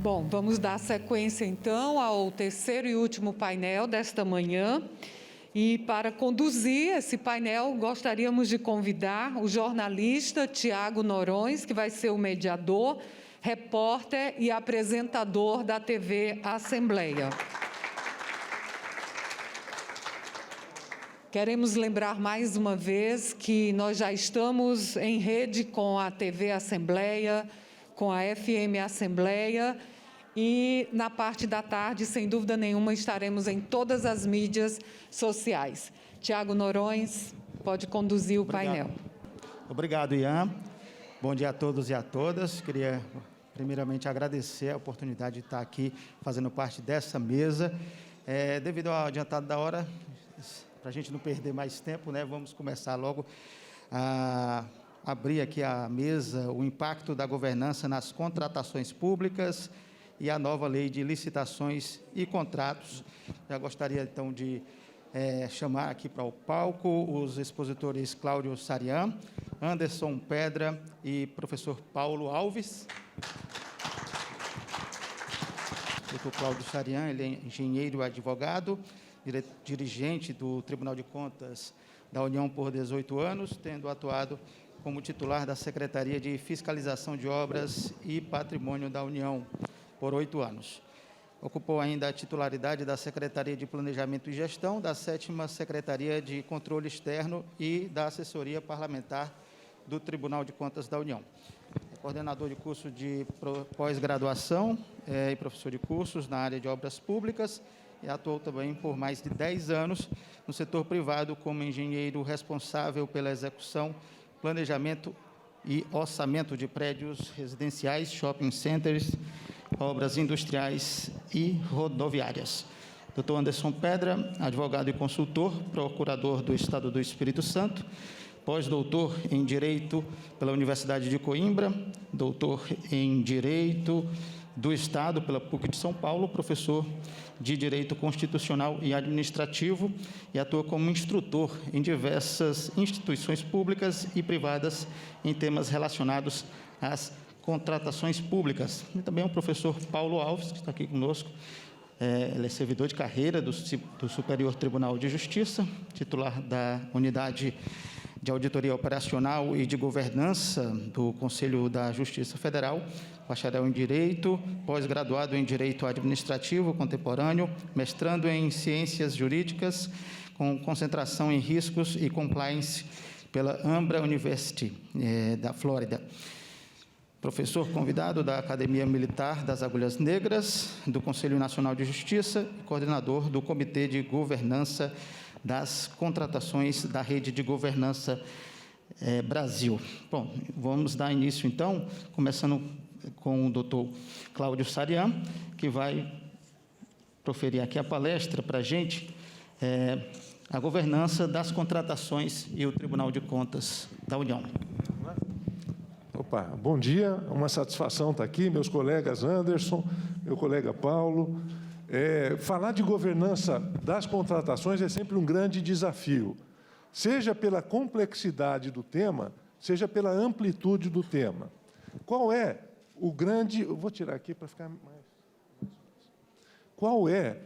Bom, vamos dar sequência então ao terceiro e último painel desta manhã. E para conduzir esse painel, gostaríamos de convidar o jornalista Tiago Norões, que vai ser o mediador, repórter e apresentador da TV Assembleia. Queremos lembrar mais uma vez que nós já estamos em rede com a TV Assembleia, com a FM Assembleia, e na parte da tarde, sem dúvida nenhuma, estaremos em todas as mídias sociais. Tiago Norões pode conduzir o painel. Obrigado, Ian. Bom dia a todos e a todas. Queria, primeiramente, agradecer a oportunidade de estar aqui fazendo parte dessa mesa. Devido ao adiantado da hora, para a gente não perder mais tempo, né, vamos começar logo a abrir aqui a mesa, o impacto da governança nas contratações públicas e a nova lei de licitações e contratos. Já gostaria, então, de chamar aqui para o palco os expositores Cláudio Sarian, Anderson Pedra e professor Paulo Alves. O doutor Cláudio Sarian, ele é engenheiro e advogado, dirigente do Tribunal de Contas da União por 18 anos, tendo atuado como titular da Secretaria de Fiscalização de Obras e Patrimônio da União por 8 anos. Ocupou ainda a titularidade da Secretaria de Planejamento e Gestão, da 7ª Secretaria de Controle Externo e da Assessoria Parlamentar do Tribunal de Contas da União. É coordenador de curso de pós-graduação e professor de cursos na área de obras públicas e atuou também por mais de 10 anos no setor privado como engenheiro responsável pela execução, planejamento e orçamento de prédios residenciais, shopping centers, obras industriais e rodoviárias. Dr. Anderson Pedra, advogado e consultor, procurador do Estado do Espírito Santo, pós-doutor em Direito pela Universidade de Coimbra, doutor em Direito do Estado pela PUC de São Paulo, professor de Direito Constitucional e Administrativo e atua como instrutor em diversas instituições públicas e privadas em temas relacionados às contratações públicas. E também o professor Paulo Alves, que está aqui conosco. Ele é servidor de carreira do Superior Tribunal de Justiça, titular da Unidade de Auditoria Operacional e de Governança do Conselho da Justiça Federal, bacharel em Direito, pós-graduado em Direito Administrativo Contemporâneo, mestrando em Ciências Jurídicas, com concentração em Riscos e Compliance pela Ambra University, da Flórida. Professor convidado da Academia Militar das Agulhas Negras, do Conselho Nacional de Justiça e coordenador do Comitê de Governança das Contratações da Rede de Governança Brasil. Bom, vamos dar início, então, começando com o doutor Cláudio Sarian, que vai proferir aqui a palestra para a gente, a governança das contratações e o Tribunal de Contas da União. Opa, bom dia, uma satisfação estar aqui, meus colegas Anderson, meu colega Paulo. Falar de governança das contratações é sempre um grande desafio, seja pela complexidade do tema, seja pela amplitude do tema. Qual é o grande... Eu vou tirar aqui para ficar mais... Qual é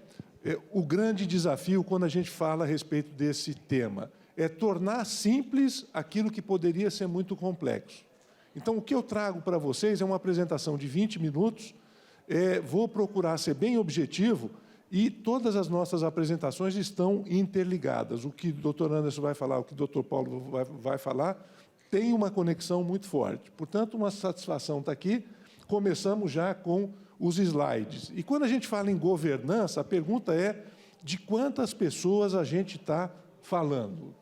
o grande desafio quando a gente fala a respeito desse tema? É tornar simples aquilo que poderia ser muito complexo. Então, o que eu trago para vocês é uma apresentação de 20 minutos, vou procurar ser bem objetivo e todas as nossas apresentações estão interligadas. O que o Dr. Anderson vai falar, o que o Dr. Paulo vai falar, tem uma conexão muito forte. Portanto, uma satisfação estar aqui. Começamos já com os slides. E quando a gente fala em governança, a pergunta é de quantas pessoas a gente está falando.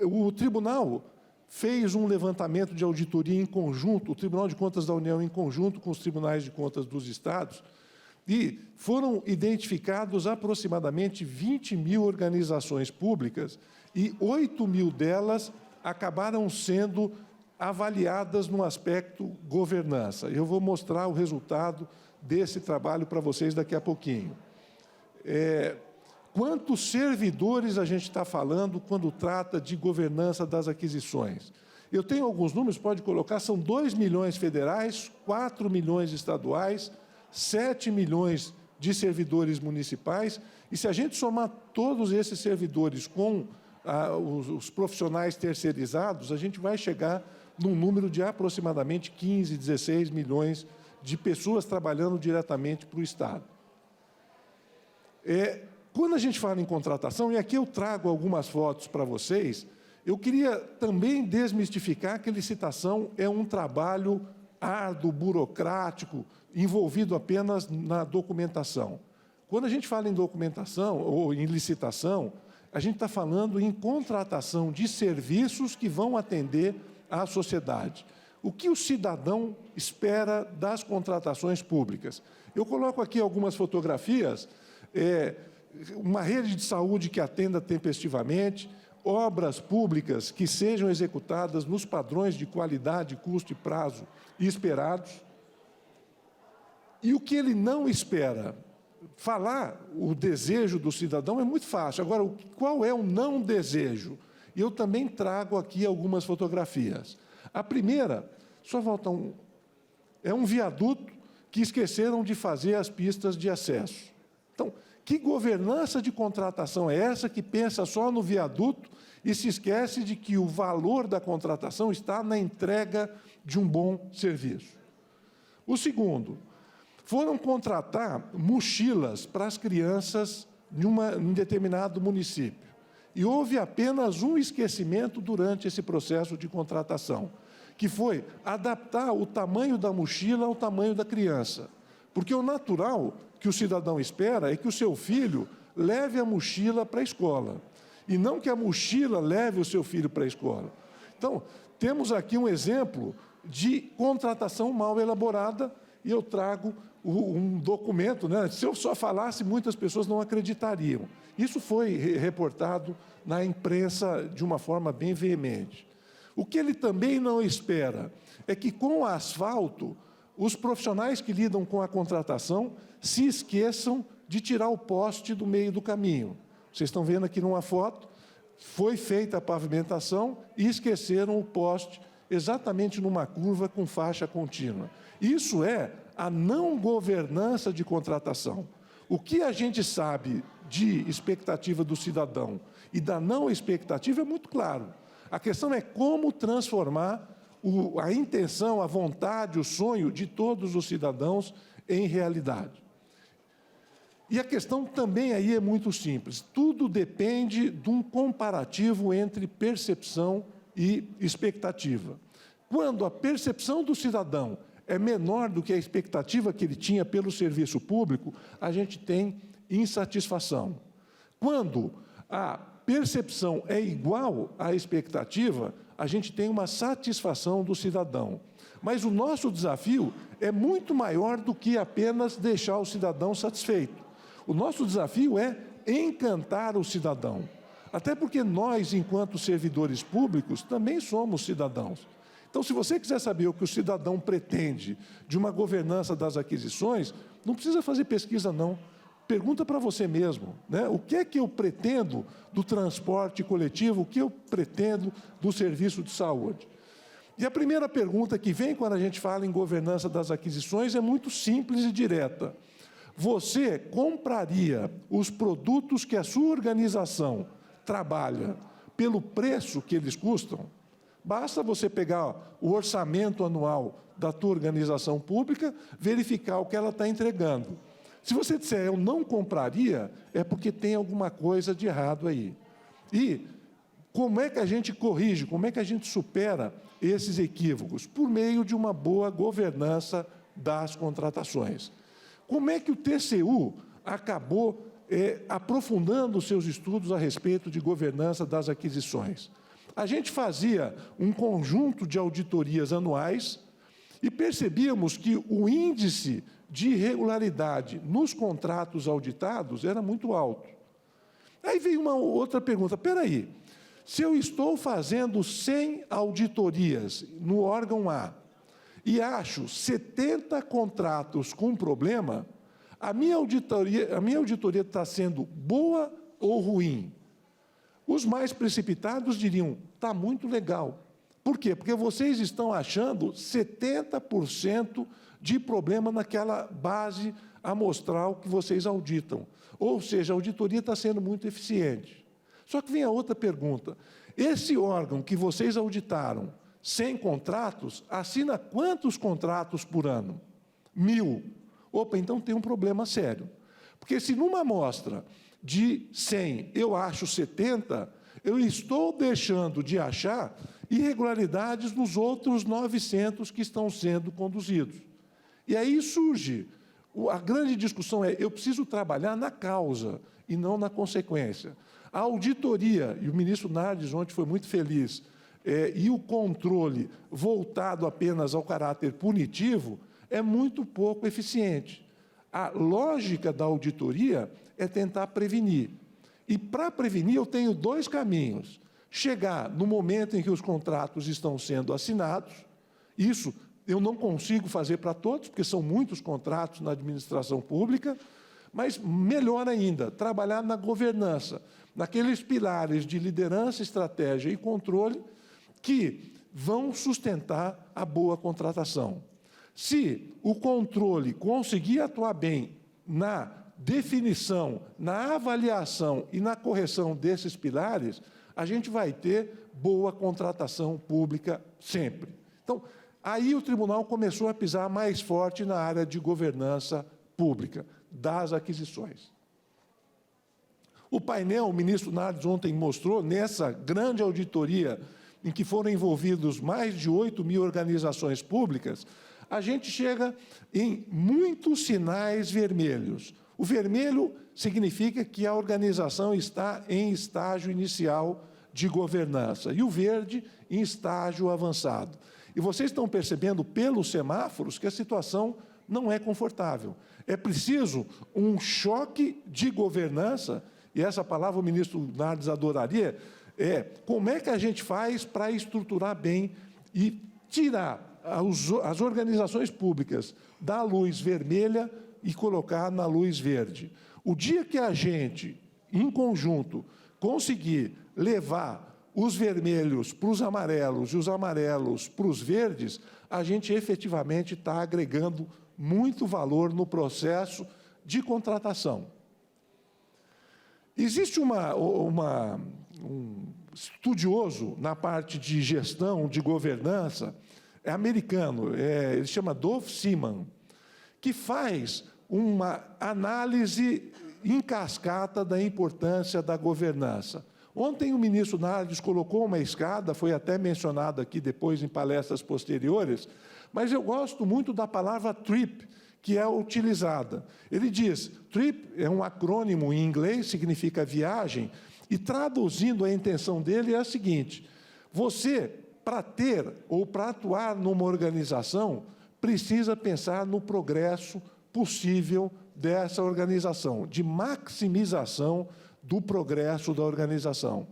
O tribunal fez um levantamento de auditoria em conjunto, o Tribunal de Contas da União em conjunto com os tribunais de contas dos estados, e foram identificados aproximadamente 20 mil organizações públicas e 8 mil delas acabaram sendo avaliadas no aspecto governança. Eu vou mostrar o resultado desse trabalho para vocês daqui a pouquinho. Quantos servidores a gente está falando quando trata de governança das aquisições? Eu tenho alguns números, pode colocar, são 2 milhões federais, 4 milhões estaduais, 7 milhões de servidores municipais, e se a gente somar todos esses servidores com os profissionais terceirizados, a gente vai chegar num número de aproximadamente 15, 16 milhões de pessoas trabalhando diretamente para o Estado. Quando a gente fala em contratação, e aqui eu trago algumas fotos para vocês, eu queria também desmistificar que licitação é um trabalho árduo, burocrático, envolvido apenas na documentação. Quando a gente fala em documentação ou em licitação, a gente está falando em contratação de serviços que vão atender à sociedade. O que o cidadão espera das contratações públicas? Eu coloco aqui algumas fotografias, uma rede de saúde que atenda tempestivamente, obras públicas que sejam executadas nos padrões de qualidade, custo e prazo esperados. E o que ele não espera? Falar o desejo do cidadão é muito fácil. Agora, qual é o não desejo? E eu também trago aqui algumas fotografias. A primeira, só volta é um viaduto que esqueceram de fazer as pistas de acesso. Então, que governança de contratação é essa que pensa só no viaduto e se esquece de que o valor da contratação está na entrega de um bom serviço? O segundo, foram contratar mochilas para as crianças em determinado município. E houve apenas um esquecimento durante esse processo de contratação, que foi adaptar o tamanho da mochila ao tamanho da criança. Porque o natural que o cidadão espera é que o seu filho leve a mochila para a escola, e não que a mochila leve o seu filho para a escola. Então, temos aqui um exemplo de contratação mal elaborada, e eu trago um documento, né? Se eu só falasse, muitas pessoas não acreditariam. Isso foi reportado na imprensa de uma forma bem veemente. O que ele também não espera é que, com o asfalto, os profissionais que lidam com a contratação se esqueçam de tirar o poste do meio do caminho. Vocês estão vendo aqui numa foto, foi feita a pavimentação e esqueceram o poste exatamente numa curva com faixa contínua. Isso é a não governança de contratação. O que a gente sabe de expectativa do cidadão e da não expectativa é muito claro. A questão é como transformar a intenção, a vontade, o sonho de todos os cidadãos em realidade. E a questão também aí é muito simples. Tudo depende de um comparativo entre percepção e expectativa. Quando a percepção do cidadão é menor do que a expectativa que ele tinha pelo serviço público, a gente tem insatisfação. Quando a percepção é igual à expectativa, a gente tem uma satisfação do cidadão. Mas o nosso desafio é muito maior do que apenas deixar o cidadão satisfeito. O nosso desafio é encantar o cidadão. Até porque nós, enquanto servidores públicos, também somos cidadãos. Então, se você quiser saber o que o cidadão pretende de uma governança das aquisições, não precisa fazer pesquisa, não. Pergunta para você mesmo, né? O que é que eu pretendo do transporte coletivo, o que eu pretendo do serviço de saúde? E a primeira pergunta que vem quando a gente fala em governança das aquisições é muito simples e direta. Você compraria os produtos que a sua organização trabalha pelo preço que eles custam? Basta você pegar o orçamento anual da tua organização pública, verificar o que ela está entregando. Se você disser, eu não compraria, é porque tem alguma coisa de errado aí. E como é que a gente corrige, como é que a gente supera esses equívocos? Por meio de uma boa governança das contratações. Como é que o TCU acabou aprofundando os seus estudos a respeito de governança das aquisições? A gente fazia um conjunto de auditorias anuais e percebíamos que o índice de irregularidade nos contratos auditados era muito alto. Aí veio uma outra pergunta, espera aí, se eu estou fazendo 100 auditorias no órgão A e acho 70 contratos com problema, a minha auditoria está sendo boa ou ruim? Os mais precipitados diriam, está muito legal, Por quê? Porque vocês estão achando 70% de problema naquela base amostral que vocês auditam. Ou seja, a auditoria está sendo muito eficiente. Só que vem a outra pergunta. Esse órgão que vocês auditaram, 100 contratos, assina quantos contratos por ano? 1.000. Opa, então tem um problema sério. Porque se numa amostra de 100 eu acho 70, eu estou deixando de achar irregularidades nos outros 900 que estão sendo conduzidos. E aí surge, a grande discussão é, eu preciso trabalhar na causa e não na consequência. A auditoria, e o ministro Nardes ontem foi muito feliz, e o controle voltado apenas ao caráter punitivo é muito pouco eficiente. A lógica da auditoria é tentar prevenir. E, para prevenir, eu tenho 2 caminhos. Chegar no momento em que os contratos estão sendo assinados, isso eu não consigo fazer para todos, porque são muitos contratos na administração pública, mas, melhor ainda, trabalhar na governança, naqueles pilares de liderança, estratégia e controle que vão sustentar a boa contratação. Se o controle conseguir atuar bem na definição, na avaliação e na correção desses pilares, a gente vai ter boa contratação pública sempre. Então, aí o tribunal começou a pisar mais forte na área de governança pública, das aquisições. O painel, o ministro Nardes ontem mostrou, nessa grande auditoria em que foram envolvidos mais de 8.000 organizações públicas, a gente chega em muitos sinais vermelhos. O vermelho significa que a organização está em estágio inicial de governança, e o verde em estágio avançado. E vocês estão percebendo pelos semáforos que a situação não é confortável. É preciso um choque de governança, e essa palavra o ministro Nardes adoraria, como é que a gente faz para estruturar bem e tirar as organizações públicas da luz vermelha e colocar na luz verde. O dia que a gente, em conjunto, conseguir levar os vermelhos para os amarelos e os amarelos para os verdes, a gente efetivamente está agregando muito valor no processo de contratação. Existe um estudioso na parte de gestão, de governança, é americano, ele chama Dov Seaman, que faz uma análise em cascata da importância da governança. Ontem o ministro Nardes colocou uma escada, foi até mencionado aqui depois em palestras posteriores, mas eu gosto muito da palavra TRIP, que é utilizada. Ele diz, TRIP é um acrônimo em inglês, significa viagem, e traduzindo a intenção dele é a seguinte, você, para ter ou para atuar numa organização, precisa pensar no progresso possível dessa organização, de maximização do progresso da organização.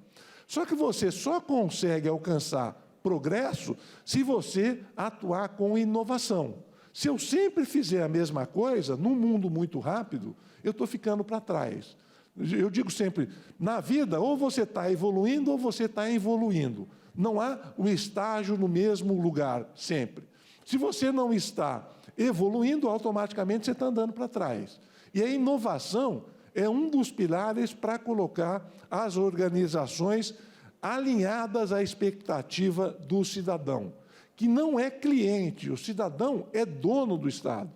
Só que você só consegue alcançar progresso se você atuar com inovação. Se eu sempre fizer a mesma coisa, num mundo muito rápido, eu estou ficando para trás. Eu digo sempre, na vida, ou você está evoluindo ou você está evoluindo. Não há um estágio no mesmo lugar, sempre. Se você não está evoluindo, automaticamente você está andando para trás. E a inovação é um dos pilares para colocar as organizações alinhadas à expectativa do cidadão, que não é cliente, o cidadão é dono do Estado.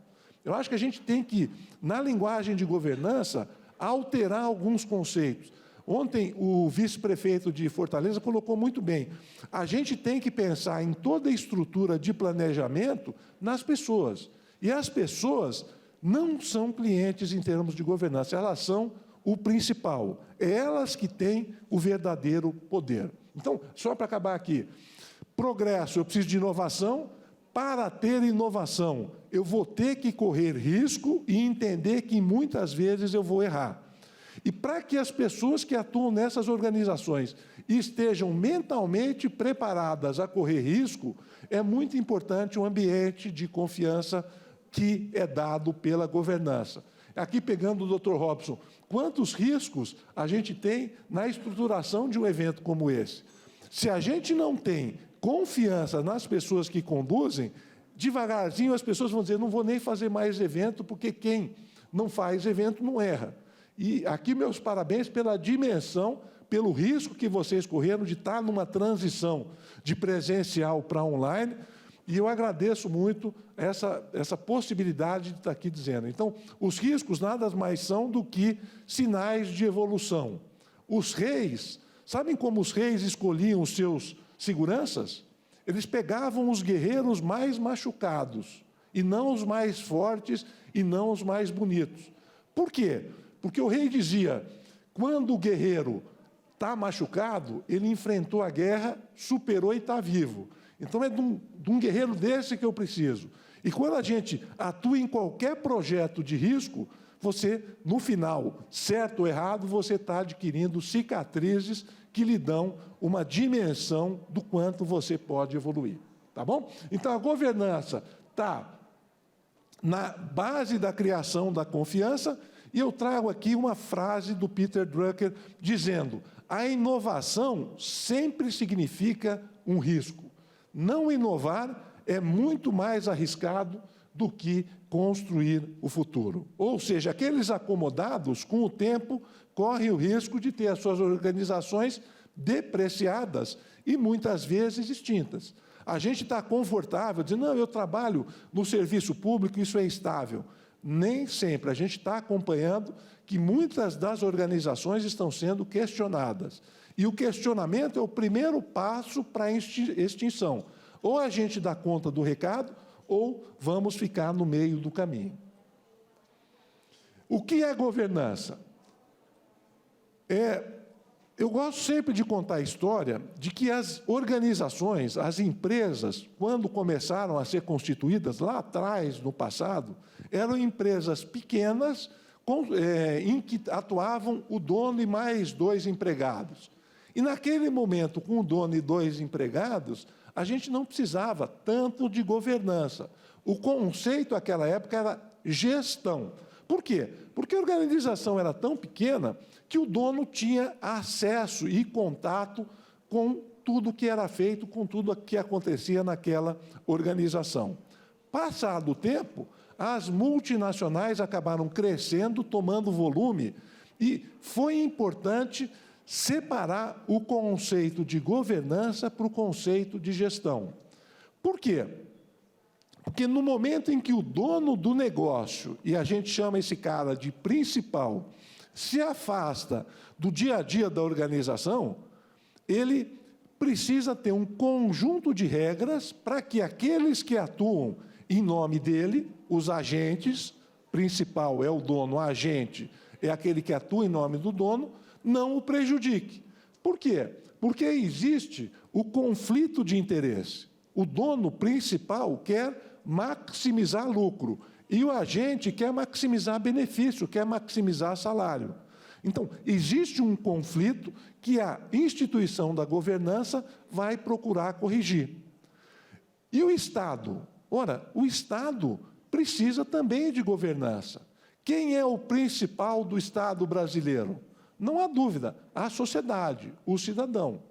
Eu acho que a gente tem que, na linguagem de governança, alterar alguns conceitos. Ontem, o vice-prefeito de Fortaleza colocou muito bem. A gente tem que pensar em toda a estrutura de planejamento nas pessoas. E as pessoas não são clientes em termos de governança, elas são o principal. É elas que têm o verdadeiro poder. Então, só para acabar aqui, progresso, eu preciso de inovação. Para ter inovação, eu vou ter que correr risco e entender que muitas vezes eu vou errar. E para que as pessoas que atuam nessas organizações estejam mentalmente preparadas a correr risco, é muito importante um ambiente de confiança que é dado pela governança. Aqui, pegando o Dr. Robson, quantos riscos a gente tem na estruturação de um evento como esse? Se a gente não tem confiança nas pessoas que conduzem, devagarzinho as pessoas vão dizer, não vou nem fazer mais evento, porque quem não faz evento não erra. E aqui meus parabéns pela dimensão, pelo risco que vocês correram de estar numa transição de presencial para online, e eu agradeço muito essa possibilidade de estar aqui dizendo. Então, os riscos nada mais são do que sinais de evolução. Os reis, sabem como os reis escolhiam os seus seguranças? Eles pegavam os guerreiros mais machucados, e não os mais fortes, e não os mais bonitos. Por quê? Porque o rei dizia, quando o guerreiro está machucado, ele enfrentou a guerra, superou e está vivo. Então é de um guerreiro desse que eu preciso. E quando a gente atua em qualquer projeto de risco, você, no final, certo ou errado, você está adquirindo cicatrizes que lhe dão uma dimensão do quanto você pode evoluir. Tá bom? Então, a governança está na base da criação da confiança, e eu trago aqui uma frase do Peter Drucker dizendo, a inovação sempre significa um risco. Não inovar é muito mais arriscado do que construir o futuro. Ou seja, aqueles acomodados, com o tempo, correm o risco de ter as suas organizações depreciadas e muitas vezes extintas. A gente está confortável, dizendo, não, eu trabalho no serviço público, isso é estável. Nem sempre. A gente está acompanhando que muitas das organizações estão sendo questionadas. E o questionamento é o primeiro passo para a extinção. Ou a gente dá conta do recado, ou vamos ficar no meio do caminho. O que é governança? Eu gosto sempre de contar a história de que as organizações, as empresas, quando começaram a ser constituídas, lá atrás, no passado, eram empresas pequenas, em que atuavam o dono e mais 2 empregados. E naquele momento, com o dono e 2 empregados, a gente não precisava tanto de governança. O conceito naquela época era gestão. Por quê? Porque a organização era tão pequena que o dono tinha acesso e contato com tudo que era feito, com tudo que acontecia naquela organização. Passado o tempo, as multinacionais acabaram crescendo, tomando volume, e foi importante separar o conceito de governança para o conceito de gestão. Por quê? Porque no momento em que o dono do negócio, e a gente chama esse cara de principal, se afasta do dia a dia da organização, ele precisa ter um conjunto de regras para que aqueles que atuam em nome dele, os agentes, principal é o dono, o agente é aquele que atua em nome do dono, não o prejudique. Por quê? Porque existe o conflito de interesse. O dono principal quer maximizar lucro e o agente quer maximizar benefício, quer maximizar salário. Então, existe um conflito que a instituição da governança vai procurar corrigir. E o Estado? Ora, o Estado precisa também de governança. Quem é o principal do Estado brasileiro? Não há dúvida, a sociedade, o cidadão.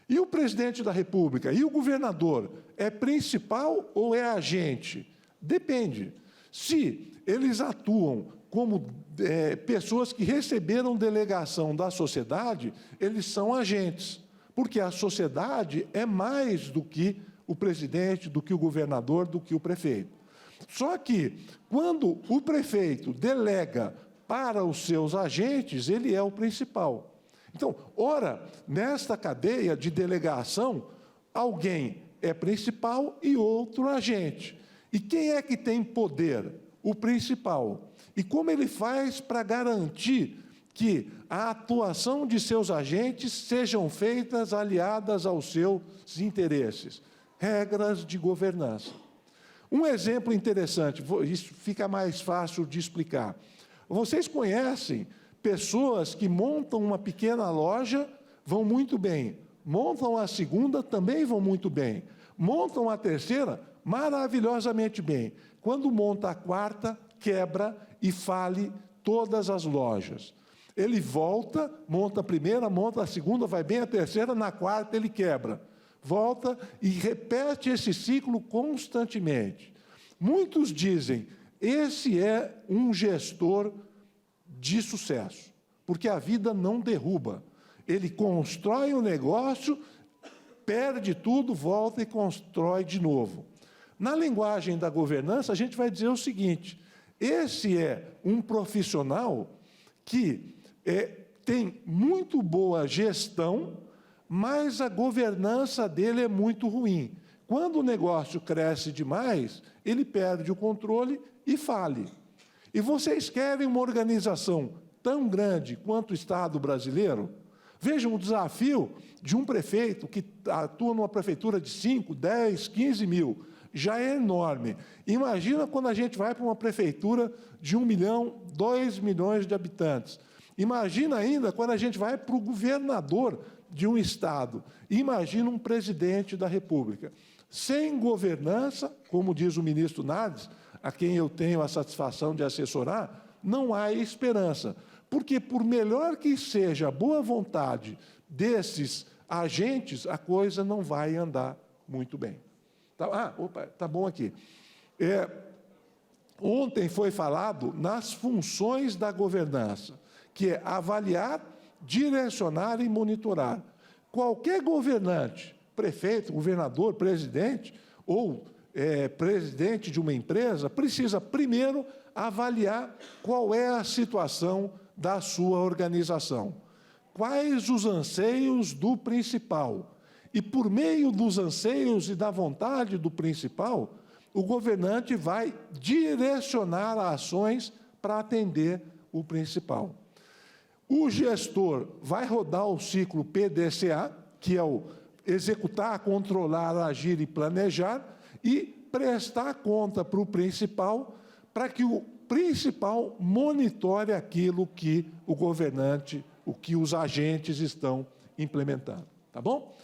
E o presidente da República e o governador é principal ou é agente? Depende. Se eles atuam como pessoas que receberam delegação da sociedade, eles são agentes, porque a sociedade é mais do que o presidente, do que o governador, do que o prefeito. Só que, quando o prefeito delega para os seus agentes, ele é o principal. Então, ora, nesta cadeia de delegação, alguém é principal e outro agente. E quem é que tem poder? O principal. E como ele faz para garantir que a atuação de seus agentes sejam feitas aliadas aos seus interesses? Regras de governança. Um exemplo interessante, isso fica mais fácil de explicar. Vocês conhecem pessoas que montam uma pequena loja, vão muito bem. Montam a segunda, também vão muito bem. Montam a terceira, maravilhosamente bem. Quando monta a quarta, quebra e fale todas as lojas. Ele volta, monta a primeira, monta a segunda, vai bem, a terceira, na quarta ele quebra. volta e repete esse ciclo constantemente. Muitos dizem, esse é um gestor de sucesso, porque a vida não derruba. Ele constrói um negócio, perde tudo, volta e constrói de novo. Na linguagem da governança, a gente vai dizer o seguinte, esse é um profissional que tem muito boa gestão, mas a governança dele é muito ruim. Quando o negócio cresce demais, ele perde o controle e fale. E vocês querem uma organização tão grande quanto o Estado brasileiro? Vejam o desafio de um prefeito que atua numa prefeitura de 5, 10, 15 mil. Já é enorme. Imagina quando a gente vai para uma prefeitura de 1 milhão, 2 milhões de habitantes. Imagina ainda quando a gente vai para o governador de um estado. Imagina um presidente da República. Sem governança, como diz o ministro Nardes, a quem eu tenho a satisfação de assessorar, não há esperança. Porque, por melhor que seja a boa vontade desses agentes, a coisa não vai andar muito bem. Tá bom aqui. Ontem foi falado nas funções da governança, que é avaliar, direcionar e monitorar. Qualquer governante, prefeito, governador, presidente, ou presidente de uma empresa, precisa primeiro avaliar qual é a situação da sua organização. Quais os anseios do principal? E, por meio dos anseios e da vontade do principal, o governante vai direcionar ações para atender o principal. O gestor vai rodar o ciclo PDCA, que é o executar, controlar, agir e planejar, e prestar conta para o principal, para que o principal monitore aquilo que o governante, o que os agentes estão implementando. Tá bom?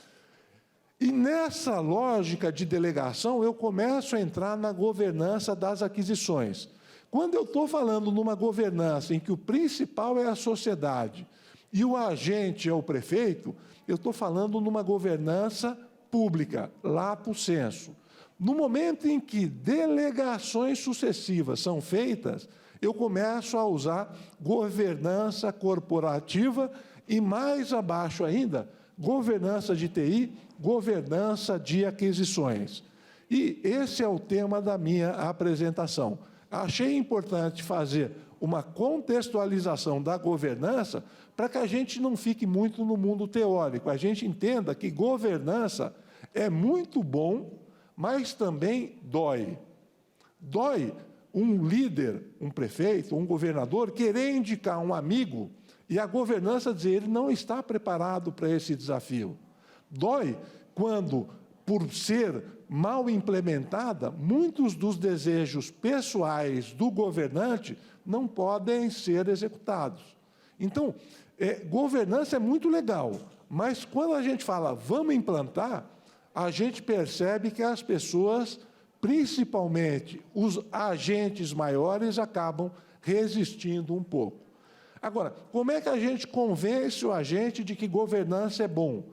E nessa lógica de delegação, eu começo a entrar na governança das aquisições. Quando eu estou falando numa governança em que o principal é a sociedade e o agente é o prefeito, eu estou falando numa governança pública, lato sensu. No momento em que delegações sucessivas são feitas, eu começo a usar governança corporativa e, mais abaixo ainda, governança de TI, governança de aquisições. E esse é o tema da minha apresentação. Achei importante fazer uma contextualização da governança para que a gente não fique muito no mundo teórico. A gente entenda que governança é muito bom, mas também dói. Dói um líder, um prefeito, um governador querer indicar um amigo e a governança dizer ele não está preparado para esse desafio. Dói quando, por ser mal implementada, muitos dos desejos pessoais do governante não podem ser executados. Então, governança é muito legal, mas quando a gente fala vamos implantar, a gente percebe que as pessoas, principalmente os agentes maiores, acabam resistindo um pouco. Agora, como é que a gente convence o agente de que governança é bom?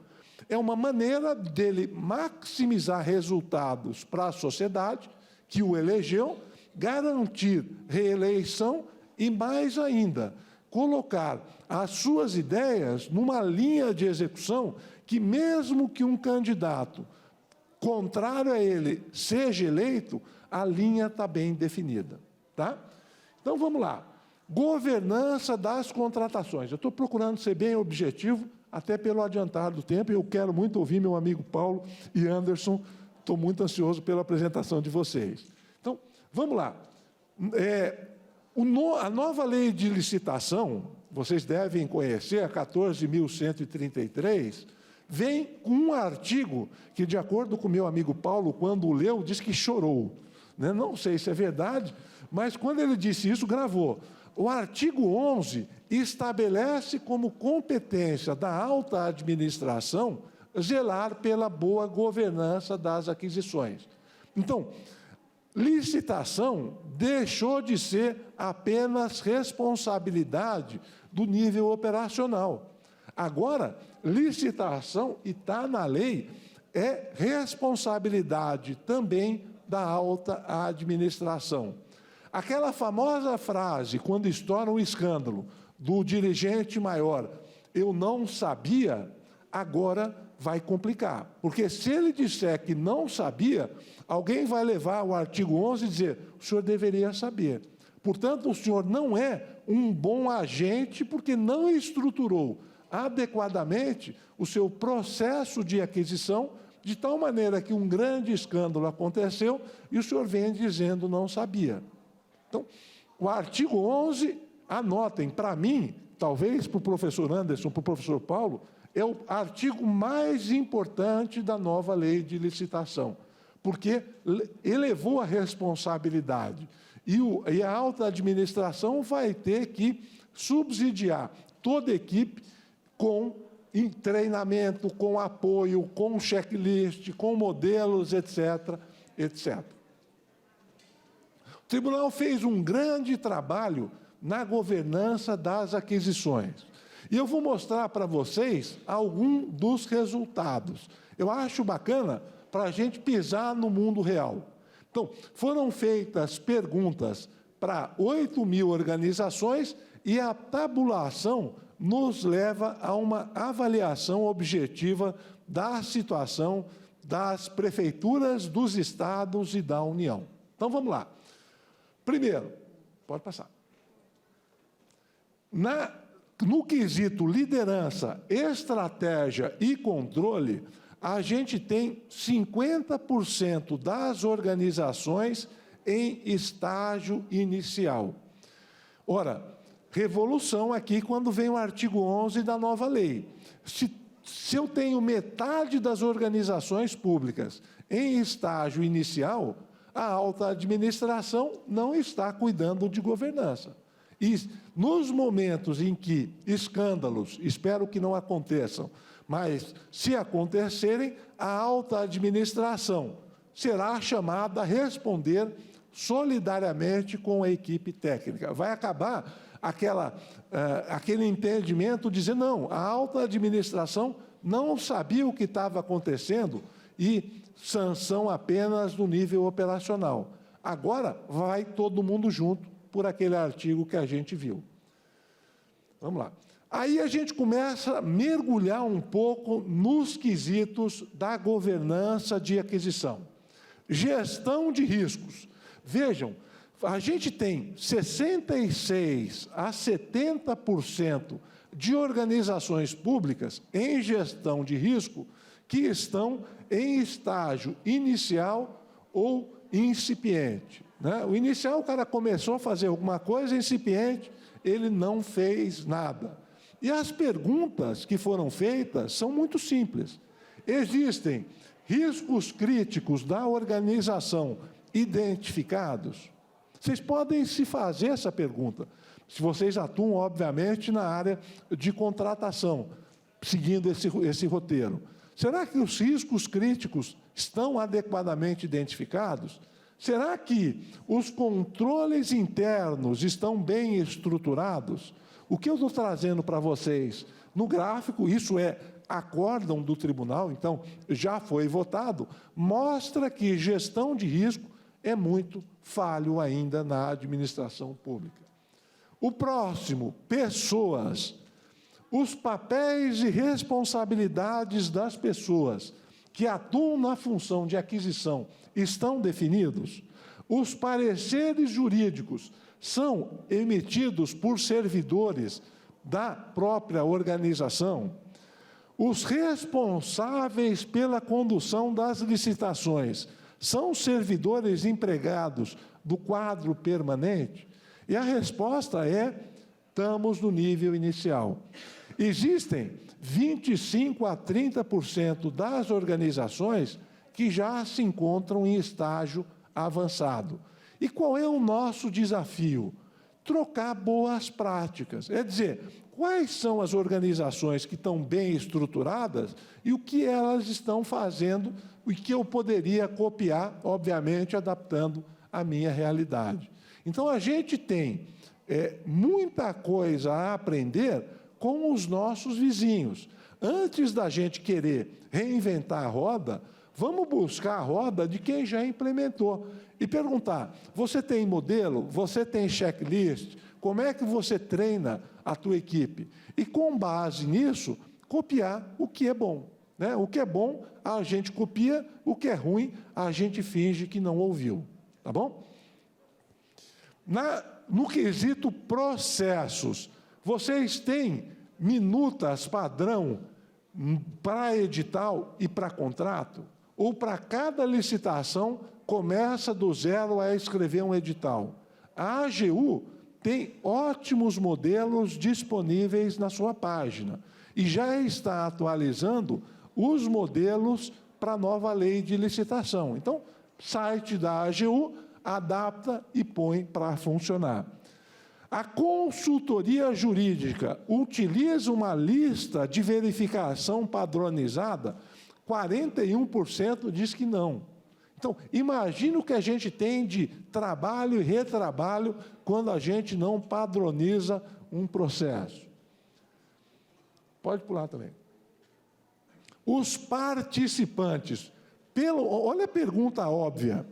É uma maneira dele maximizar resultados para a sociedade que o elegeu, garantir reeleição e, mais ainda, colocar as suas ideias numa linha de execução que, mesmo que um candidato contrário a ele seja eleito, a linha está bem definida. Tá? Então, vamos lá. Governança das contratações. Eu estou procurando ser bem objetivo, até pelo adiantar do tempo, e eu quero muito ouvir meu amigo Paulo e Anderson. Estou muito ansioso pela apresentação de vocês. Então, vamos lá. A nova lei de licitação, vocês devem conhecer, a 14.133, vem com um artigo que, de acordo com meu amigo Paulo, quando o leu, diz que chorou. Né? Não sei se é verdade, mas quando ele disse isso, gravou. O artigo 11 estabelece como competência da alta administração zelar pela boa governança das aquisições. Então, licitação deixou de ser apenas responsabilidade do nível operacional. Agora, licitação, e está na lei, é responsabilidade também da alta administração. Aquela famosa frase, quando estoura um escândalo, do dirigente maior, eu não sabia, agora vai complicar. Porque se ele disser que não sabia, alguém vai levar o artigo 11 e dizer, o senhor deveria saber. Portanto, o senhor não é um bom agente porque não estruturou adequadamente o seu processo de aquisição, de tal maneira que um grande escândalo aconteceu e o senhor vem dizendo não sabia. Então, o artigo 11, anotem, para mim, talvez para o professor Anderson, para o professor Paulo, é o artigo mais importante da nova lei de licitação, porque elevou a responsabilidade. E a alta administração vai ter que subsidiar toda a equipe com treinamento, com apoio, com checklist, com modelos, etc., etc. O tribunal fez um grande trabalho na governança das aquisições. E eu vou mostrar para vocês alguns dos resultados. Eu acho bacana para a gente pisar no mundo real. Então, foram feitas perguntas para 8.000 organizações e a tabulação nos leva a uma avaliação objetiva da situação das prefeituras, dos estados e da União. Então, vamos lá. Primeiro, pode passar. No quesito liderança, estratégia e controle, a gente tem 50% das organizações em estágio inicial. Ora, revolução aqui quando vem o artigo 11 da nova lei. Se eu tenho metade das organizações públicas em estágio inicial, a alta administração não está cuidando de governança. E nos momentos em que escândalos, espero que não aconteçam, mas se acontecerem, a alta administração será chamada a responder solidariamente com a equipe técnica. Vai acabar aquele entendimento de dizer, não, a alta administração não sabia o que estava acontecendo e sanção apenas no nível operacional. Agora vai todo mundo junto por aquele artigo que a gente viu. Vamos lá. Aí a gente começa a mergulhar um pouco nos quesitos da governança de aquisição. Gestão de riscos. Vejam, a gente tem 66% a 70% de organizações públicas em gestão de risco que estão em estágio inicial ou incipiente. Né? O inicial, o cara começou a fazer alguma coisa, incipiente, ele não fez nada. E as perguntas que foram feitas são muito simples. Existem riscos críticos da organização identificados? Vocês podem se fazer essa pergunta, se vocês atuam, obviamente, na área de contratação, seguindo esse roteiro. Será que os riscos críticos estão adequadamente identificados? Será que os controles internos estão bem estruturados? O que eu estou trazendo para vocês no gráfico, isso é acórdão do tribunal, então já foi votado, mostra que gestão de risco é muito falho ainda na administração pública. O próximo, pessoas. Os papéis e responsabilidades das pessoas que atuam na função de aquisição estão definidos? Os pareceres jurídicos são emitidos por servidores da própria organização? Os responsáveis pela condução das licitações são servidores empregados do quadro permanente? E a resposta é: estamos no nível inicial. Existem 25% a 30% das organizações que já se encontram em estágio avançado. E qual é o nosso desafio? Trocar boas práticas. É dizer, quais são as organizações que estão bem estruturadas e o que elas estão fazendo e que eu poderia copiar, obviamente, adaptando à minha realidade. Então, a gente tem muita coisa a aprender com os nossos vizinhos. Antes da gente querer reinventar a roda, vamos buscar a roda de quem já implementou e perguntar: você tem modelo? Você tem checklist? Como é que você treina a tua equipe? E, com base nisso, copiar o que é bom, né? O que é bom, a gente copia; o que é ruim, a gente finge que não ouviu. Tá bom? No quesito processos, vocês têm minutas padrão para edital e para contrato? Ou para cada licitação começa do zero a escrever um edital? A AGU tem ótimos modelos disponíveis na sua página e já está atualizando os modelos para a nova lei de licitação. Então, site da AGU, adapta e põe para funcionar. A consultoria jurídica utiliza uma lista de verificação padronizada? 41% diz que não. Então, imagina o que a gente tem de trabalho e retrabalho quando a gente não padroniza um processo. Pode pular também. Os participantes, olha a pergunta óbvia,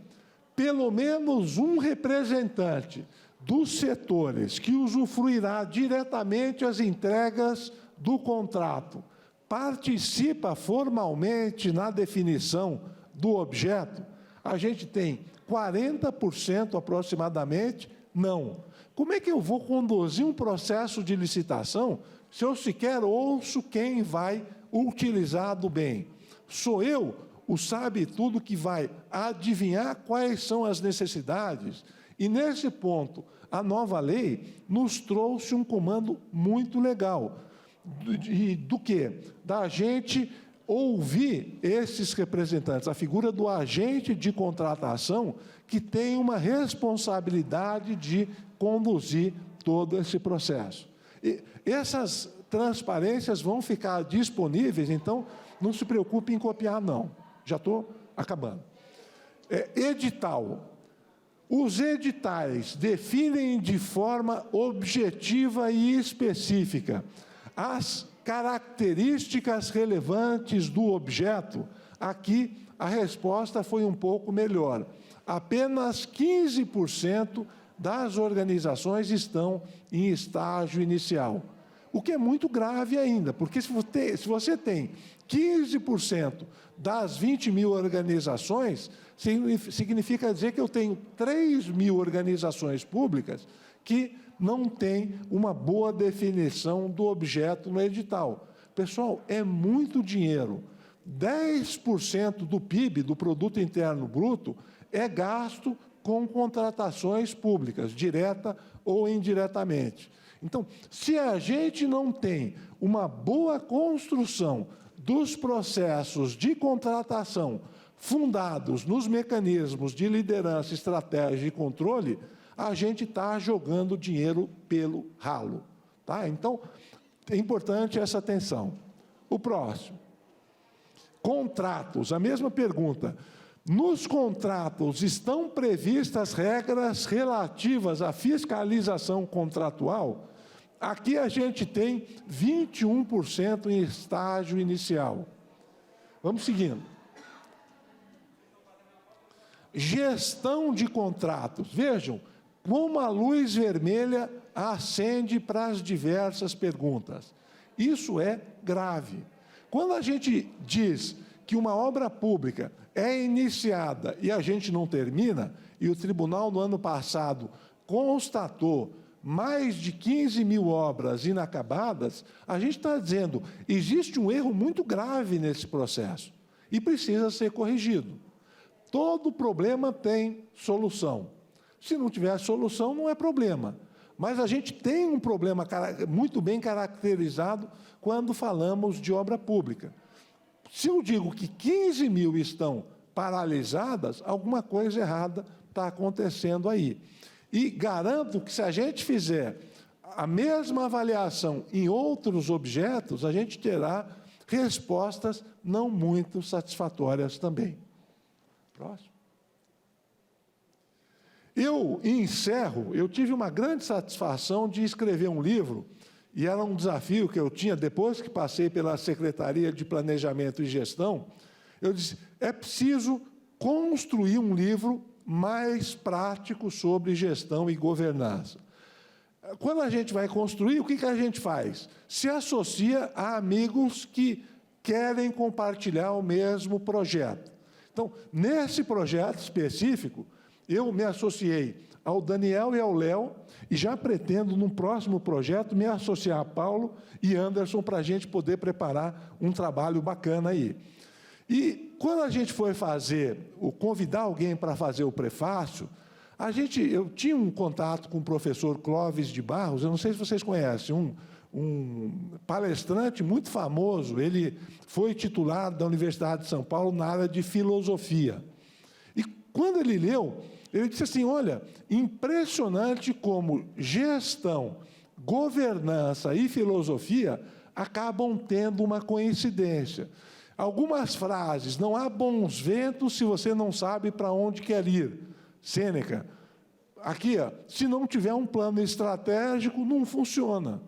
pelo menos um representante dos setores que usufruirá diretamente as entregas do contrato participa formalmente na definição do objeto? A gente tem 40% aproximadamente, não. Como é que eu vou conduzir um processo de licitação se eu sequer ouço quem vai utilizar do bem? Sou eu, o sabe-tudo, que vai adivinhar quais são as necessidades? E, nesse ponto, a nova lei nos trouxe um comando muito legal. Do quê? Da gente ouvir esses representantes, a figura do agente de contratação, que tem uma responsabilidade de conduzir todo esse processo. E essas transparências vão ficar disponíveis, então não se preocupe em copiar, não. Já estou acabando. Edital. Os editais definem de forma objetiva e específica as características relevantes do objeto. Aqui a resposta foi um pouco melhor. Apenas 15% das organizações estão em estágio inicial. O que é muito grave ainda, porque se você tem 15% das 20 mil organizações, significa dizer que eu tenho 3 mil organizações públicas que não têm uma boa definição do objeto no edital. Pessoal, é muito dinheiro. 10% do PIB, do Produto Interno Bruto, é gasto com contratações públicas, direta ou indiretamente. Então, se a gente não tem uma boa construção dos processos de contratação fundados nos mecanismos de liderança, estratégia e controle, a gente está jogando dinheiro pelo ralo. Tá? Então, é importante essa atenção. O próximo. Contratos, a mesma pergunta. Nos contratos estão previstas regras relativas à fiscalização contratual? Aqui a gente tem 21% em estágio inicial. Vamos seguindo. Gestão de contratos. Vejam como a luz vermelha acende para as diversas perguntas. Isso é grave. Quando a gente diz que uma obra pública é iniciada e a gente não termina, e o tribunal no ano passado constatou mais de 15 mil obras inacabadas, a gente está dizendo que existe um erro muito grave nesse processo e precisa ser corrigido. Todo problema tem solução. Se não tiver solução, não é problema. Mas a gente tem um problema muito bem caracterizado quando falamos de obra pública. Se eu digo que 15 mil estão paralisadas, alguma coisa errada está acontecendo aí. E garanto que, se a gente fizer a mesma avaliação em outros objetos, a gente terá respostas não muito satisfatórias também. Próximo. Eu encerro, eu tive uma grande satisfação de escrever um livro, e era um desafio que eu tinha, depois que passei pela Secretaria de Planejamento e Gestão, eu disse, é preciso construir um livro mais prático sobre gestão e governança. Quando a gente vai construir, o que a gente faz? Se associa a amigos que querem compartilhar o mesmo projeto. Então, nesse projeto específico, eu me associei ao Daniel e ao Léo, e já pretendo, num próximo projeto, me associar a Paulo e Anderson para a gente poder preparar um trabalho bacana aí. E quando a gente foi convidar alguém para fazer o prefácio, eu tinha um contato com o professor Clóvis de Barros, eu não sei se vocês conhecem, um palestrante muito famoso, ele foi titular da Universidade de São Paulo na área de filosofia. E quando ele leu, ele disse assim, olha, impressionante como gestão, governança e filosofia acabam tendo uma coincidência. Algumas frases, não há bons ventos se você não sabe para onde quer ir. Sêneca. Aqui, se não tiver um plano estratégico, não funciona.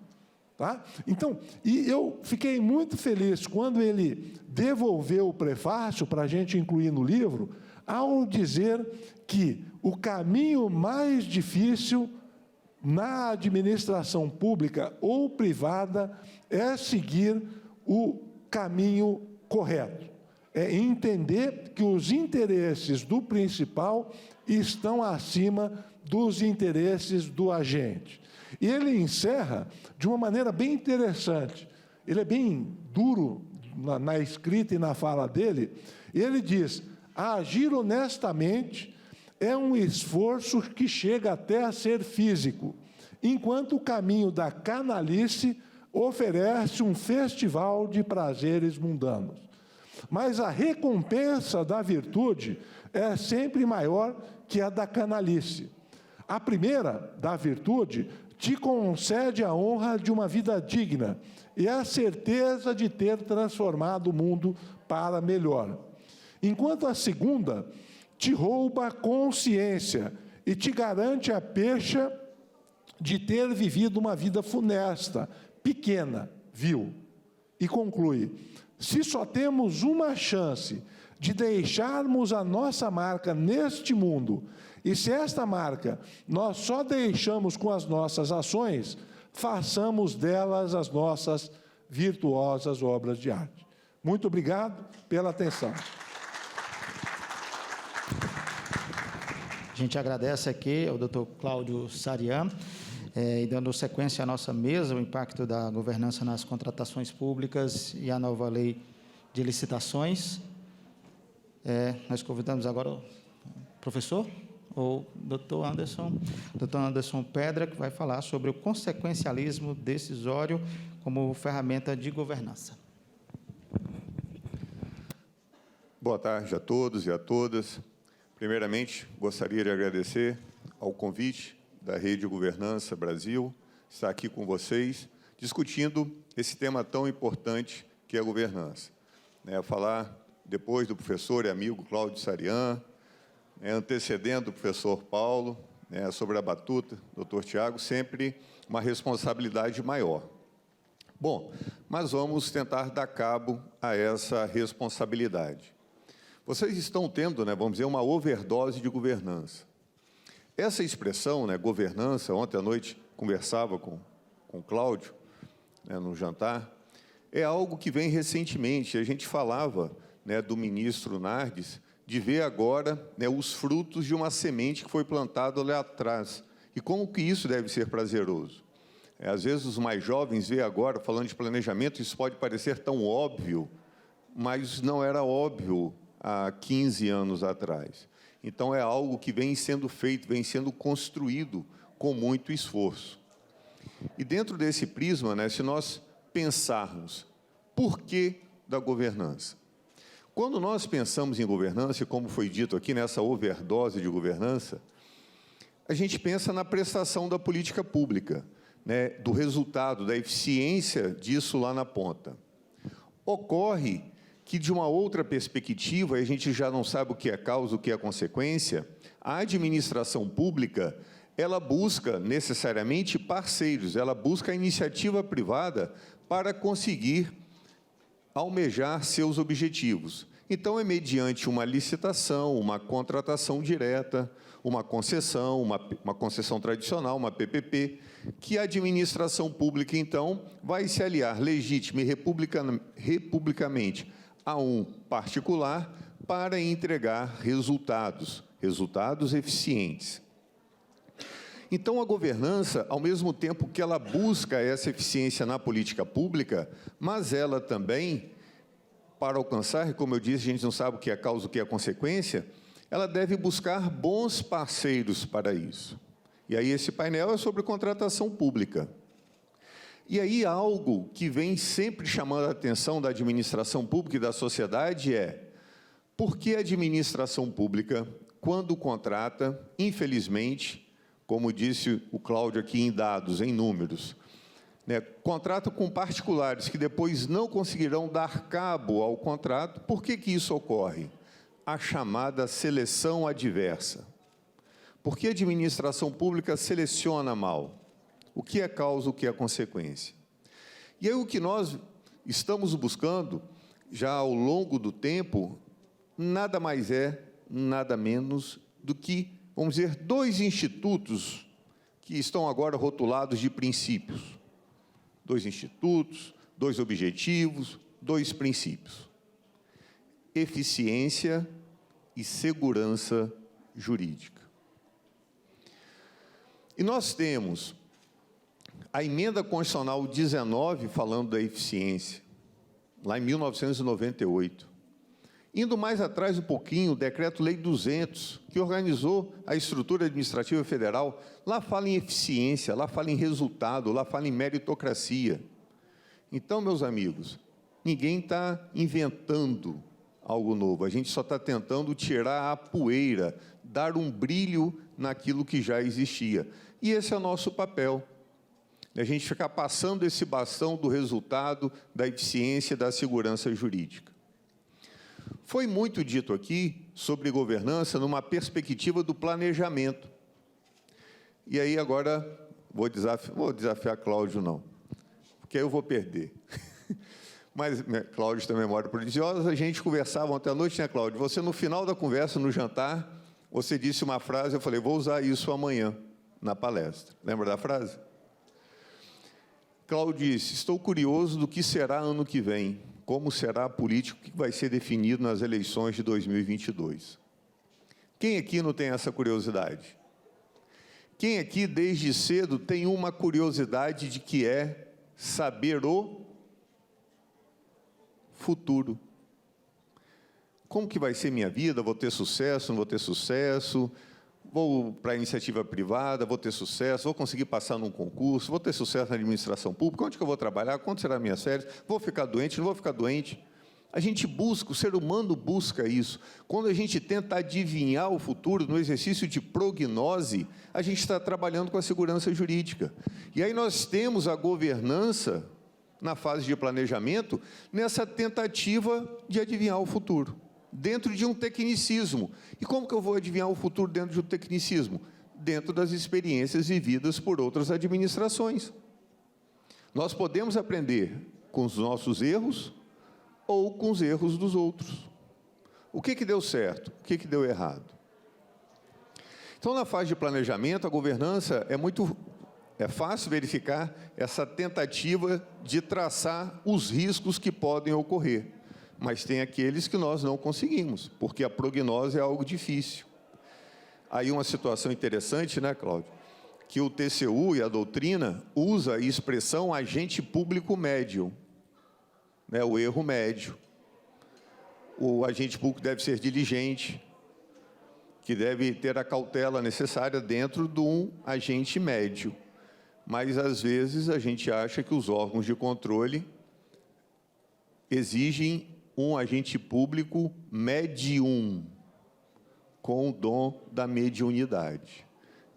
Tá? Então, e eu fiquei muito feliz quando ele devolveu o prefácio para a gente incluir no livro, ao dizer que o caminho mais difícil na administração pública ou privada é seguir o caminho correto. É entender que os interesses do principal estão acima dos interesses do agente. E ele encerra de uma maneira bem interessante. Ele é bem duro na escrita e na fala dele. Ele diz, agir honestamente é um esforço que chega até a ser físico, enquanto o caminho da canalice oferece um festival de prazeres mundanos. Mas a recompensa da virtude é sempre maior que a da canalice. A primeira, da virtude, te concede a honra de uma vida digna e a certeza de ter transformado o mundo para melhor. Enquanto a segunda te rouba a consciência e te garante a pecha de ter vivido uma vida funesta, pequena, vil. E conclui, se só temos uma chance de deixarmos a nossa marca neste mundo, e se esta marca nós só deixamos com as nossas ações, façamos delas as nossas virtuosas obras de arte. Muito obrigado pela atenção. A gente agradece aqui ao Dr. Cláudio Sarian, e dando sequência à nossa mesa, o impacto da governança nas contratações públicas e a nova lei de licitações. Nós convidamos agora o professor, ou Dr. Anderson Pedra, que vai falar sobre o consequencialismo decisório como ferramenta de governança. Boa tarde a todos e a todas. Primeiramente, gostaria de agradecer ao convite da Rede Governança Brasil, estar aqui com vocês, discutindo esse tema tão importante que é a governança. Falar depois do professor e amigo Cláudio Sarian, antecedendo o professor Paulo, sobre a batuta, doutor Tiago, sempre uma responsabilidade maior. Bom, mas vamos tentar dar cabo a essa responsabilidade. Vocês estão tendo, vamos dizer, uma overdose de governança. Essa expressão, governança, ontem à noite conversava com o Cláudio, no jantar, é algo que vem recentemente. A gente falava do ministro Nardes, de ver agora os frutos de uma semente que foi plantada lá atrás. E como que isso deve ser prazeroso? Às vezes os mais jovens veem agora, falando de planejamento, isso pode parecer tão óbvio, mas não era óbvio há 15 anos atrás. Então, é algo que vem sendo feito, vem sendo construído com muito esforço. E dentro desse prisma, se nós pensarmos por que da governança? Quando nós pensamos em governança, e como foi dito aqui, nessa overdose de governança, a gente pensa na prestação da política pública, do resultado, da eficiência disso lá na ponta. Ocorre que, de uma outra perspectiva, a gente já não sabe o que é causa, o que é consequência, a administração pública ela busca necessariamente parceiros, ela busca a iniciativa privada para conseguir almejar seus objetivos. Então, é mediante uma licitação, uma contratação direta, uma concessão tradicional, uma PPP, que a administração pública, então, vai se aliar legítima e republicamente a um particular para entregar resultados eficientes. Então, a governança, ao mesmo tempo que ela busca essa eficiência na política pública, mas ela também, para alcançar, como eu disse, a gente não sabe o que é a causa, o que é a consequência, ela deve buscar bons parceiros para isso. E aí esse painel é sobre contratação pública. E aí algo que vem sempre chamando a atenção da administração pública e da sociedade é: por que a administração pública, quando contrata, infelizmente, como disse o Cláudio aqui em dados, em números, contrata com particulares que depois não conseguirão dar cabo ao contrato? Por que isso ocorre? A chamada seleção adversa. Por que a administração pública seleciona mal? O que é causa, o que é consequência? E aí o que nós estamos buscando, já ao longo do tempo, nada mais é, nada menos do que, vamos dizer, dois institutos que estão agora rotulados de princípios. Dois institutos, dois objetivos, dois princípios: eficiência e segurança jurídica. E nós temos a Emenda Constitucional 19 falando da eficiência, lá em 1998. Indo mais atrás um pouquinho, o Decreto-Lei 200, que organizou a estrutura administrativa federal, lá fala em eficiência, lá fala em resultado, lá fala em meritocracia. Então, meus amigos, ninguém está inventando algo novo, a gente só está tentando tirar a poeira, dar um brilho naquilo que já existia. E esse é o nosso papel, a gente ficar passando esse bastão do resultado, da eficiência e da segurança jurídica. Foi muito dito aqui sobre governança numa perspectiva do planejamento. E aí agora vou desafiar Cláudio, não, porque aí eu vou perder. Mas Cláudio tem memória prodigiosa, a gente conversava ontem à noite, né, Cláudio? Você, no final da conversa, no jantar, você disse uma frase, eu falei, vou usar isso amanhã, na palestra. Lembra da frase? Cláudio disse, estou curioso do que será ano que vem, como será a política que vai ser definido nas eleições de 2022. Quem aqui não tem essa curiosidade? Quem aqui, desde cedo, tem uma curiosidade de que é saber o futuro? Como que vai ser minha vida? Vou ter sucesso, não vou ter sucesso? Vou para a iniciativa privada, vou ter sucesso, vou conseguir passar num concurso, vou ter sucesso na administração pública, onde que eu vou trabalhar, quanto será minhas férias, vou ficar doente, não vou ficar doente? A gente busca, o ser humano busca isso. Quando a gente tenta adivinhar o futuro no exercício de prognose, a gente está trabalhando com a segurança jurídica. E aí nós temos a governança, na fase de planejamento, nessa tentativa de adivinhar o futuro, dentro de um tecnicismo. E como que eu vou adivinhar o futuro dentro de um tecnicismo? Dentro das experiências vividas por outras administrações. Nós podemos aprender com os nossos erros ou com os erros dos outros. O que deu certo? O que deu errado? Então, na fase de planejamento, a governança é fácil verificar essa tentativa de traçar os riscos que podem ocorrer. Mas tem aqueles que nós não conseguimos, porque a prognose é algo difícil. Aí uma situação interessante, né, Cláudio? Que o TCU e a doutrina usa a expressão agente público médio, né, o erro médio. O agente público deve ser diligente, que deve ter a cautela necessária dentro de um agente médio. Mas, às vezes, a gente acha que os órgãos de controle exigem um agente público médium, com o dom da mediunidade,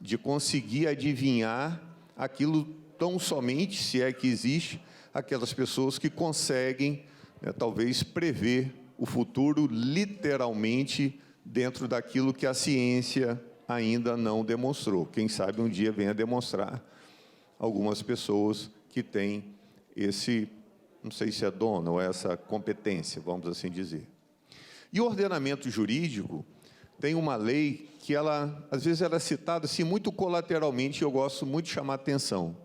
de conseguir adivinhar aquilo tão somente, se é que existe, aquelas pessoas que conseguem, talvez, prever o futuro literalmente dentro daquilo que a ciência ainda não demonstrou. Quem sabe um dia venha demonstrar algumas pessoas que têm esse, não sei se é dom ou essa competência, vamos assim dizer. E o ordenamento jurídico tem uma lei que ela, às vezes, ela é citada assim, muito colateralmente, e eu gosto muito de chamar a atenção,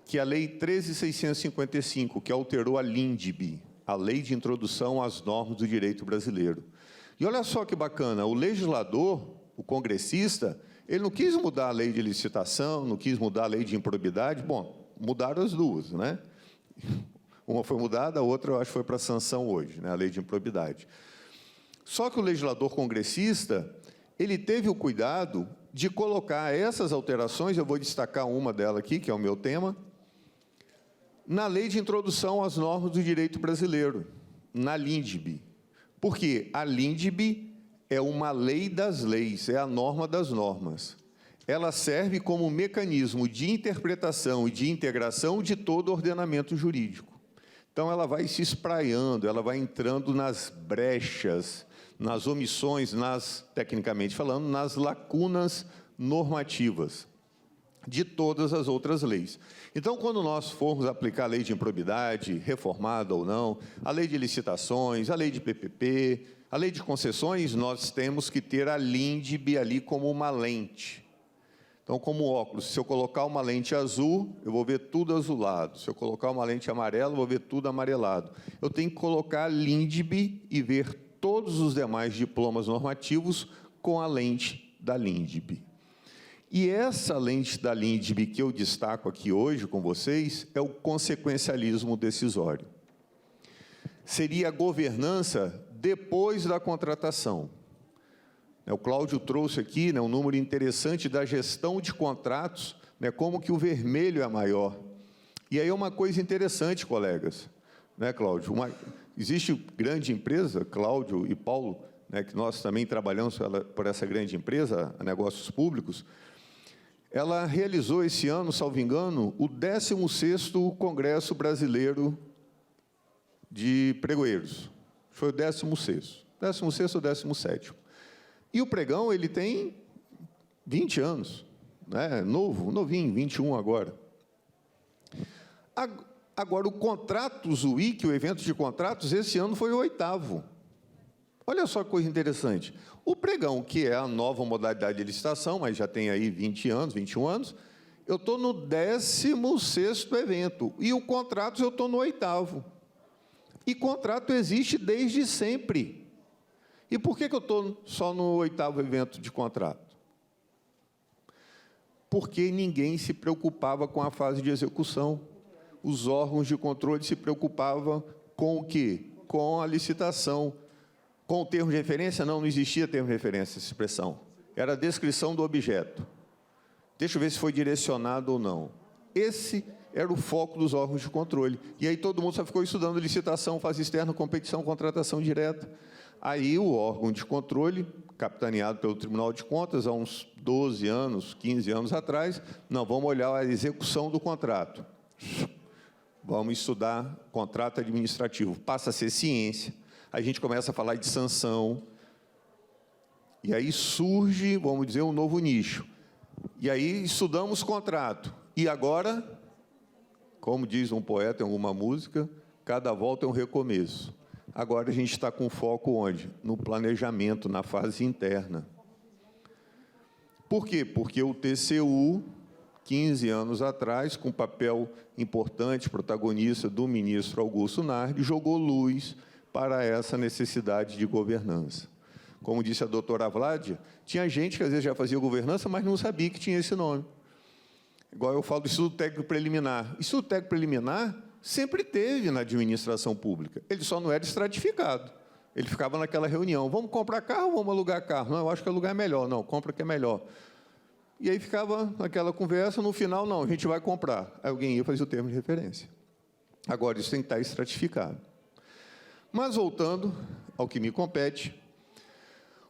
que é a Lei 13.655, que alterou a LINDB, a Lei de Introdução às Normas do Direito Brasileiro. E olha só que bacana, o legislador, o congressista, ele não quis mudar a lei de licitação, não quis mudar a lei de improbidade, bom, mudaram as duas, né? Uma foi mudada, a outra eu acho que foi para sanção hoje, né? A lei de improbidade. Só que o legislador congressista, ele teve o cuidado de colocar essas alterações, eu vou destacar uma delas aqui, que é o meu tema, na Lei de Introdução às Normas do Direito Brasileiro, na LINDB. Porque a LINDB é uma lei das leis, é a norma das normas. Ela serve como mecanismo de interpretação e de integração de todo o ordenamento jurídico. Então, ela vai se espraiando, ela vai entrando nas brechas, nas omissões, tecnicamente falando, nas lacunas normativas de todas as outras leis. Então, quando nós formos aplicar a lei de improbidade, reformada ou não, a lei de licitações, a lei de PPP, a lei de concessões, nós temos que ter a LINDB ali como uma lente. Então, como óculos, se eu colocar uma lente azul, eu vou ver tudo azulado. Se eu colocar uma lente amarela, eu vou ver tudo amarelado. Eu tenho que colocar a LINDB e ver todos os demais diplomas normativos com a lente da LINDB. E essa lente da LINDB que eu destaco aqui hoje com vocês é o consequencialismo decisório. Seria a governança depois da contratação. O Cláudio trouxe aqui um número interessante da gestão de contratos, como que o vermelho é maior. E aí é uma coisa interessante, colegas, Cláudio? Existe grande empresa, Cláudio e Paulo, que nós também trabalhamos por essa grande empresa, a Negócios Públicos. Ela realizou esse ano, salvo engano, o 16º Congresso Brasileiro de Pregoeiros. Foi o 16º. 16º ou 17º. E o pregão, ele tem 20 anos, novinho, 21 agora. Agora, o Contratos Week, o evento de contratos, esse ano foi o 8º. Olha só que coisa interessante. O pregão, que é a nova modalidade de licitação, mas já tem aí 20 anos, 21 anos, eu estou no 16º evento. E o Contratos eu estou no 8º. E contrato existe desde sempre. E por que eu estou só no 8º evento de contrato? Porque ninguém se preocupava com a fase de execução. Os órgãos de controle se preocupavam com o quê? Com a licitação. Com o termo de referência? Não existia termo de referência, essa expressão. Era a descrição do objeto. Deixa eu ver se foi direcionado ou não. Esse era o foco dos órgãos de controle. E aí todo mundo só ficou estudando licitação, fase externa, competição, contratação direta. Aí o órgão de controle, capitaneado pelo Tribunal de Contas, há uns 12 anos, 15 anos atrás, não, vamos olhar a execução do contrato. Vamos estudar contrato administrativo. Passa a ser ciência. A gente começa a falar de sanção. E aí surge, vamos dizer, um novo nicho. E aí estudamos contrato. E agora, como diz um poeta em alguma música, cada volta é um recomeço. Agora a gente está com foco onde? No planejamento, na fase interna. Por quê? Porque o TCU, 15 anos atrás, com papel importante, protagonista do ministro Augusto Nardi, jogou luz para essa necessidade de governança. Como disse a doutora Vládia, tinha gente que às vezes já fazia governança, mas não sabia que tinha esse nome. Igual eu falo do estudo técnico preliminar. Estudo técnico preliminar sempre teve na administração pública. Ele só não era estratificado. Ele ficava naquela reunião. Vamos comprar carro ou vamos alugar carro? Não, eu acho que alugar é melhor. Não, compra que é melhor. E aí ficava naquela conversa, no final, não, a gente vai comprar. Aí alguém ia fazer o termo de referência. Agora, isso tem que estar estratificado. Mas, voltando ao que me compete,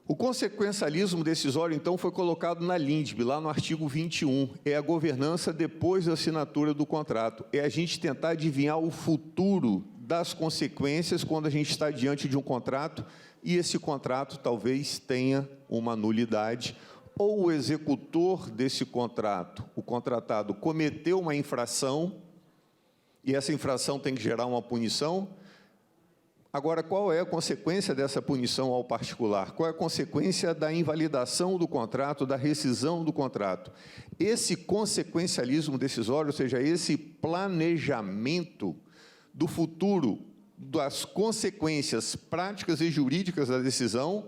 o consequencialismo decisório, então, foi colocado na LINDB, lá no artigo 21. É a governança depois da assinatura do contrato. É a gente tentar adivinhar o futuro das consequências quando a gente está diante de um contrato e esse contrato talvez tenha uma nulidade ou o executor desse contrato, o contratado, cometeu uma infração, e essa infração tem que gerar uma punição. Agora, qual é a consequência dessa punição ao particular? Qual é a consequência da invalidação do contrato, da rescisão do contrato? Esse consequencialismo decisório, ou seja, esse planejamento do futuro, das consequências práticas e jurídicas da decisão,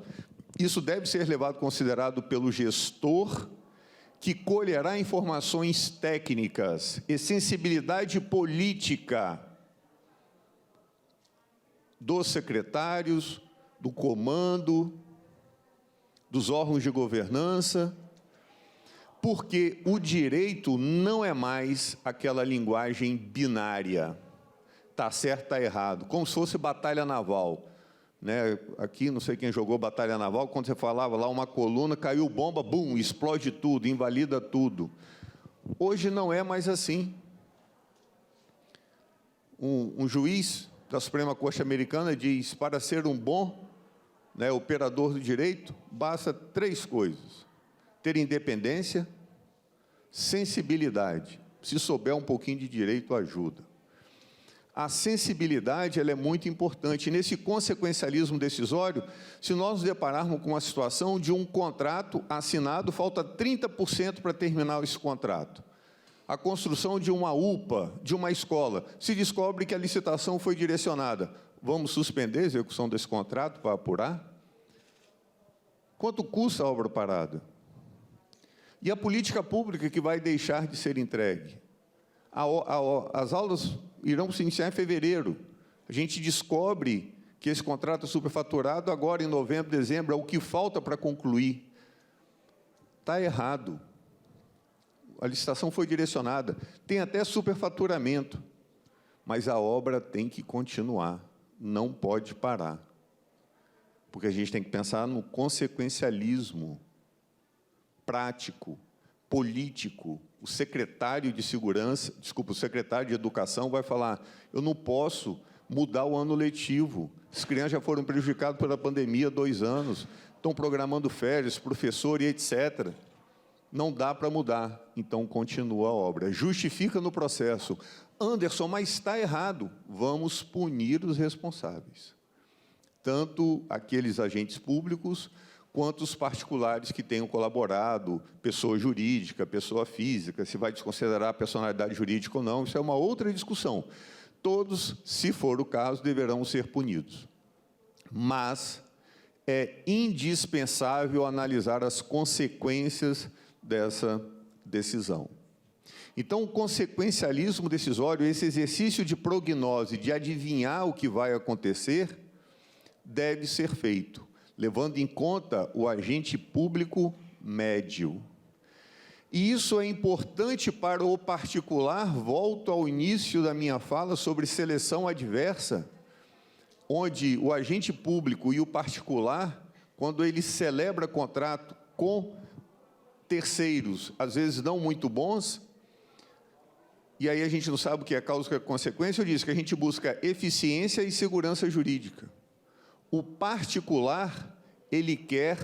isso deve ser levado considerado pelo gestor, que colherá informações técnicas e sensibilidade política dos secretários, do comando, dos órgãos de governança, porque o direito não é mais aquela linguagem binária, está certo, está errado, como se fosse batalha naval. Né? Aqui, não sei quem jogou batalha naval, quando você falava lá uma coluna, caiu bomba, bum, explode tudo, invalida tudo. Hoje não é mais assim. Um juiz da Suprema Corte Americana diz, para ser um bom, né, operador do direito, basta 3 coisas: ter independência, sensibilidade. Se souber um pouquinho de direito, ajuda. A sensibilidade, ela é muito importante. Nesse consequencialismo decisório, se nós nos depararmos com uma situação de um contrato assinado, falta 30% para terminar esse contrato. A construção de uma UPA, de uma escola, se descobre que a licitação foi direcionada. Vamos suspender a execução desse contrato para apurar? Quanto custa a obra parada? E a política pública que vai deixar de ser entregue? As aulas irão se iniciar em fevereiro. A gente descobre que esse contrato é superfaturado agora em novembro, dezembro, é o que falta para concluir. Está errado. A licitação foi direcionada, tem até superfaturamento, mas a obra tem que continuar, não pode parar. Porque a gente tem que pensar no consequencialismo prático, político. O secretário de segurança, desculpa, o secretário de educação vai falar, eu não posso mudar o ano letivo, as crianças já foram prejudicadas pela pandemia 2 anos, estão programando férias, professor e etc. Não dá para mudar, então continua a obra. Justifica no processo. Anderson, mas está errado. Vamos punir os responsáveis. Tanto aqueles agentes públicos, quanto os particulares que tenham colaborado, pessoa jurídica, pessoa física, se vai desconsiderar a personalidade jurídica ou não, isso é uma outra discussão. Todos, se for o caso, deverão ser punidos. Mas é indispensável analisar as consequências dessa decisão. Então, o consequencialismo decisório, esse exercício de prognose, de adivinhar o que vai acontecer, deve ser feito, levando em conta o agente público médio. E isso é importante para o particular, volto ao início da minha fala sobre seleção adversa, onde o agente público e o particular, quando ele celebra contrato com terceiros, às vezes não muito bons, e aí a gente não sabe o que é causa e o que é consequência, eu disse que a gente busca eficiência e segurança jurídica. O particular, ele quer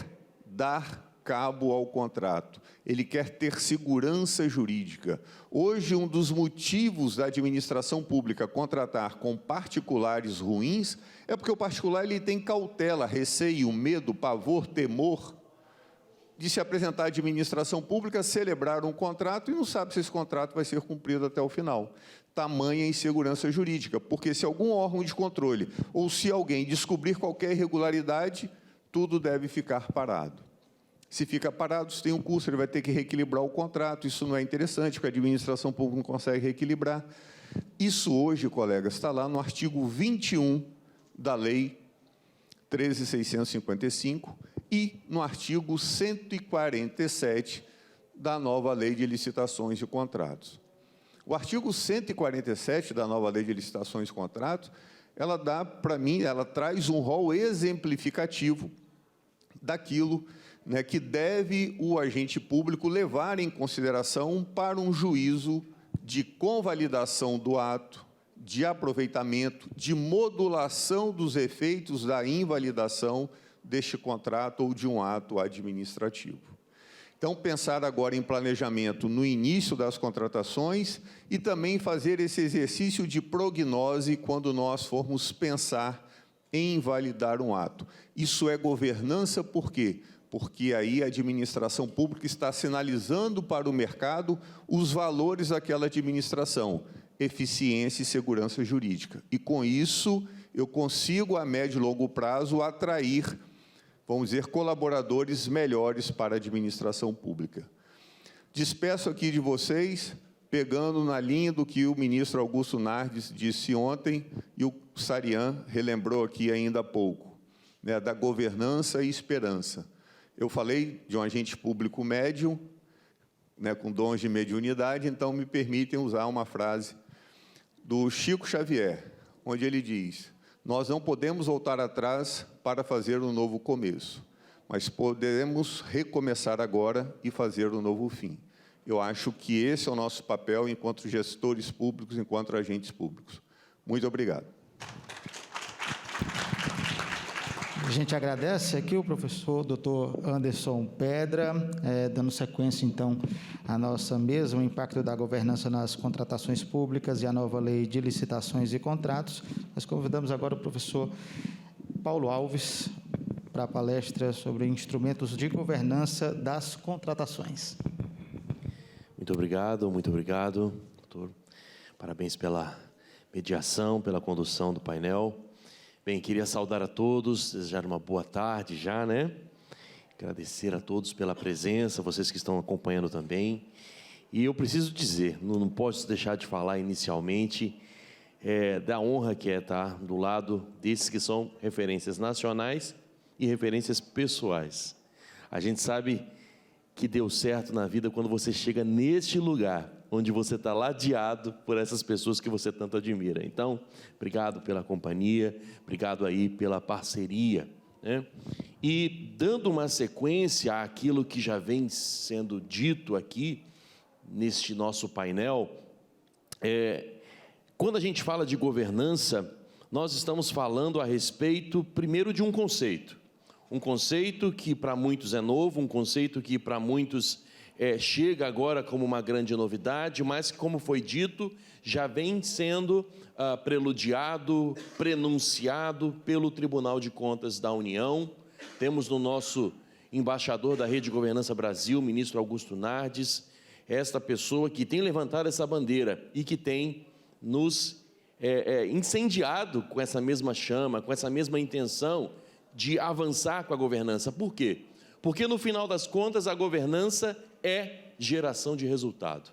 dar cabo ao contrato, ele quer ter segurança jurídica. Hoje, um dos motivos da administração pública contratar com particulares ruins é porque o particular ele tem cautela, receio, medo, pavor, temor de se apresentar à administração pública, celebrar um contrato e não sabe se esse contrato vai ser cumprido até o final. Tamanha insegurança jurídica, porque se algum órgão de controle ou se alguém descobrir qualquer irregularidade, tudo deve ficar parado. Se fica parado, isso tem um custo, ele vai ter que reequilibrar o contrato, isso não é interessante, porque a administração pública não consegue reequilibrar. Isso hoje, colegas, está lá no artigo 21 da Lei 13.655, e no artigo 147 da nova Lei de Licitações e Contratos. O artigo 147 da nova Lei de Licitações e Contratos, ela dá, para mim, ela traz um rol exemplificativo daquilo, né, que deve o agente público levar em consideração para um juízo de convalidação do ato, de aproveitamento, de modulação dos efeitos da invalidação deste contrato ou de um ato administrativo. Então, pensar agora em planejamento no início das contratações e também fazer esse exercício de prognose quando nós formos pensar em invalidar um ato. Isso é governança por quê? Porque aí a administração pública está sinalizando para o mercado os valores daquela administração, eficiência e segurança jurídica. E, com isso, eu consigo, a médio e longo prazo, atrair, vamos dizer, colaboradores melhores para a administração pública. Despeço aqui de vocês, pegando na linha do que o ministro Augusto Nardes disse ontem, e o Sarian relembrou aqui ainda há pouco, né, da governança e esperança. Eu falei de um agente público médium, né, com dons de mediunidade, então me permitem usar uma frase do Chico Xavier, onde ele diz: nós não podemos voltar atrás para fazer um novo começo, mas podemos recomeçar agora e fazer um novo fim. Eu acho que esse é o nosso papel enquanto gestores públicos, enquanto agentes públicos. Muito obrigado. A gente agradece aqui o professor Dr. Anderson Pedra, dando sequência, então, à nossa mesa, o impacto da governança nas contratações públicas e a nova lei de licitações e contratos. Nós convidamos agora o professor Paulo Alves para a palestra sobre instrumentos de governança das contratações. Muito obrigado, doutor. Parabéns pela mediação, pela condução do painel. Bem, queria saudar a todos, desejar uma boa tarde já, né? Agradecer a todos pela presença, vocês que estão acompanhando também. E eu preciso dizer, não posso deixar de falar inicialmente, da honra que é estar do lado desses que são referências nacionais e referências pessoais. A gente sabe que deu certo na vida quando você chega neste lugar, onde você está ladeado por essas pessoas que você tanto admira. Então, obrigado pela companhia, obrigado aí pela parceria, né? E dando uma sequência àquilo que já vem sendo dito aqui, neste nosso painel, quando a gente fala de governança, nós estamos falando a respeito, primeiro, de um conceito que para muitos é novo, um conceito que para muitos chega agora como uma grande novidade, mas que, como foi dito, já vem sendo preludiado, prenunciado pelo Tribunal de Contas da União. Temos no nosso embaixador da Rede Governança Brasil, ministro Augusto Nardes, esta pessoa que tem levantado essa bandeira e que tem nos incendiado com essa mesma chama, com essa mesma intenção de avançar com a governança. Por quê? Porque, no final das contas, a governança é geração de resultado.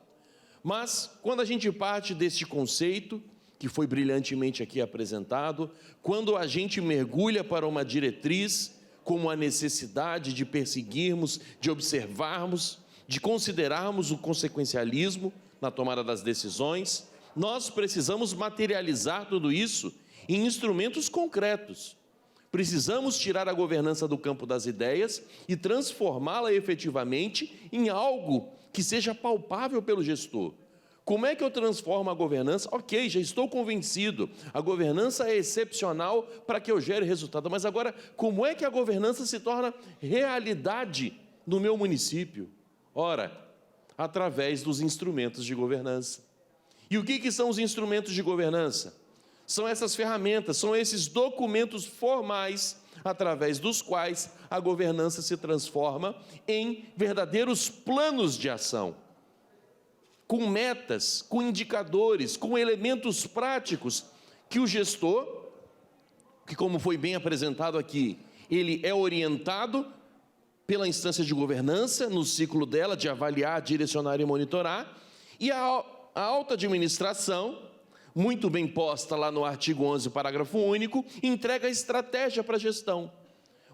Mas, quando a gente parte deste conceito, que foi brilhantemente aqui apresentado, quando a gente mergulha para uma diretriz, como a necessidade de perseguirmos, de observarmos, de considerarmos o consequencialismo na tomada das decisões, nós precisamos materializar tudo isso em instrumentos concretos. Precisamos tirar a governança do campo das ideias e transformá-la efetivamente em algo que seja palpável pelo gestor. Como é que eu transformo a governança? Ok, já estou convencido, a governança é excepcional para que eu gere resultado, mas agora, como é que a governança se torna realidade no meu município? Ora, através dos instrumentos de governança. E o que são os instrumentos de governança? São essas ferramentas, são esses documentos formais através dos quais a governança se transforma em verdadeiros planos de ação, com metas, com indicadores, com elementos práticos que o gestor, que, como foi bem apresentado aqui, ele é orientado pela instância de governança, no ciclo dela de avaliar, direcionar e monitorar, e a alta administração, muito bem posta lá no artigo 11, parágrafo único, entrega a estratégia para a gestão.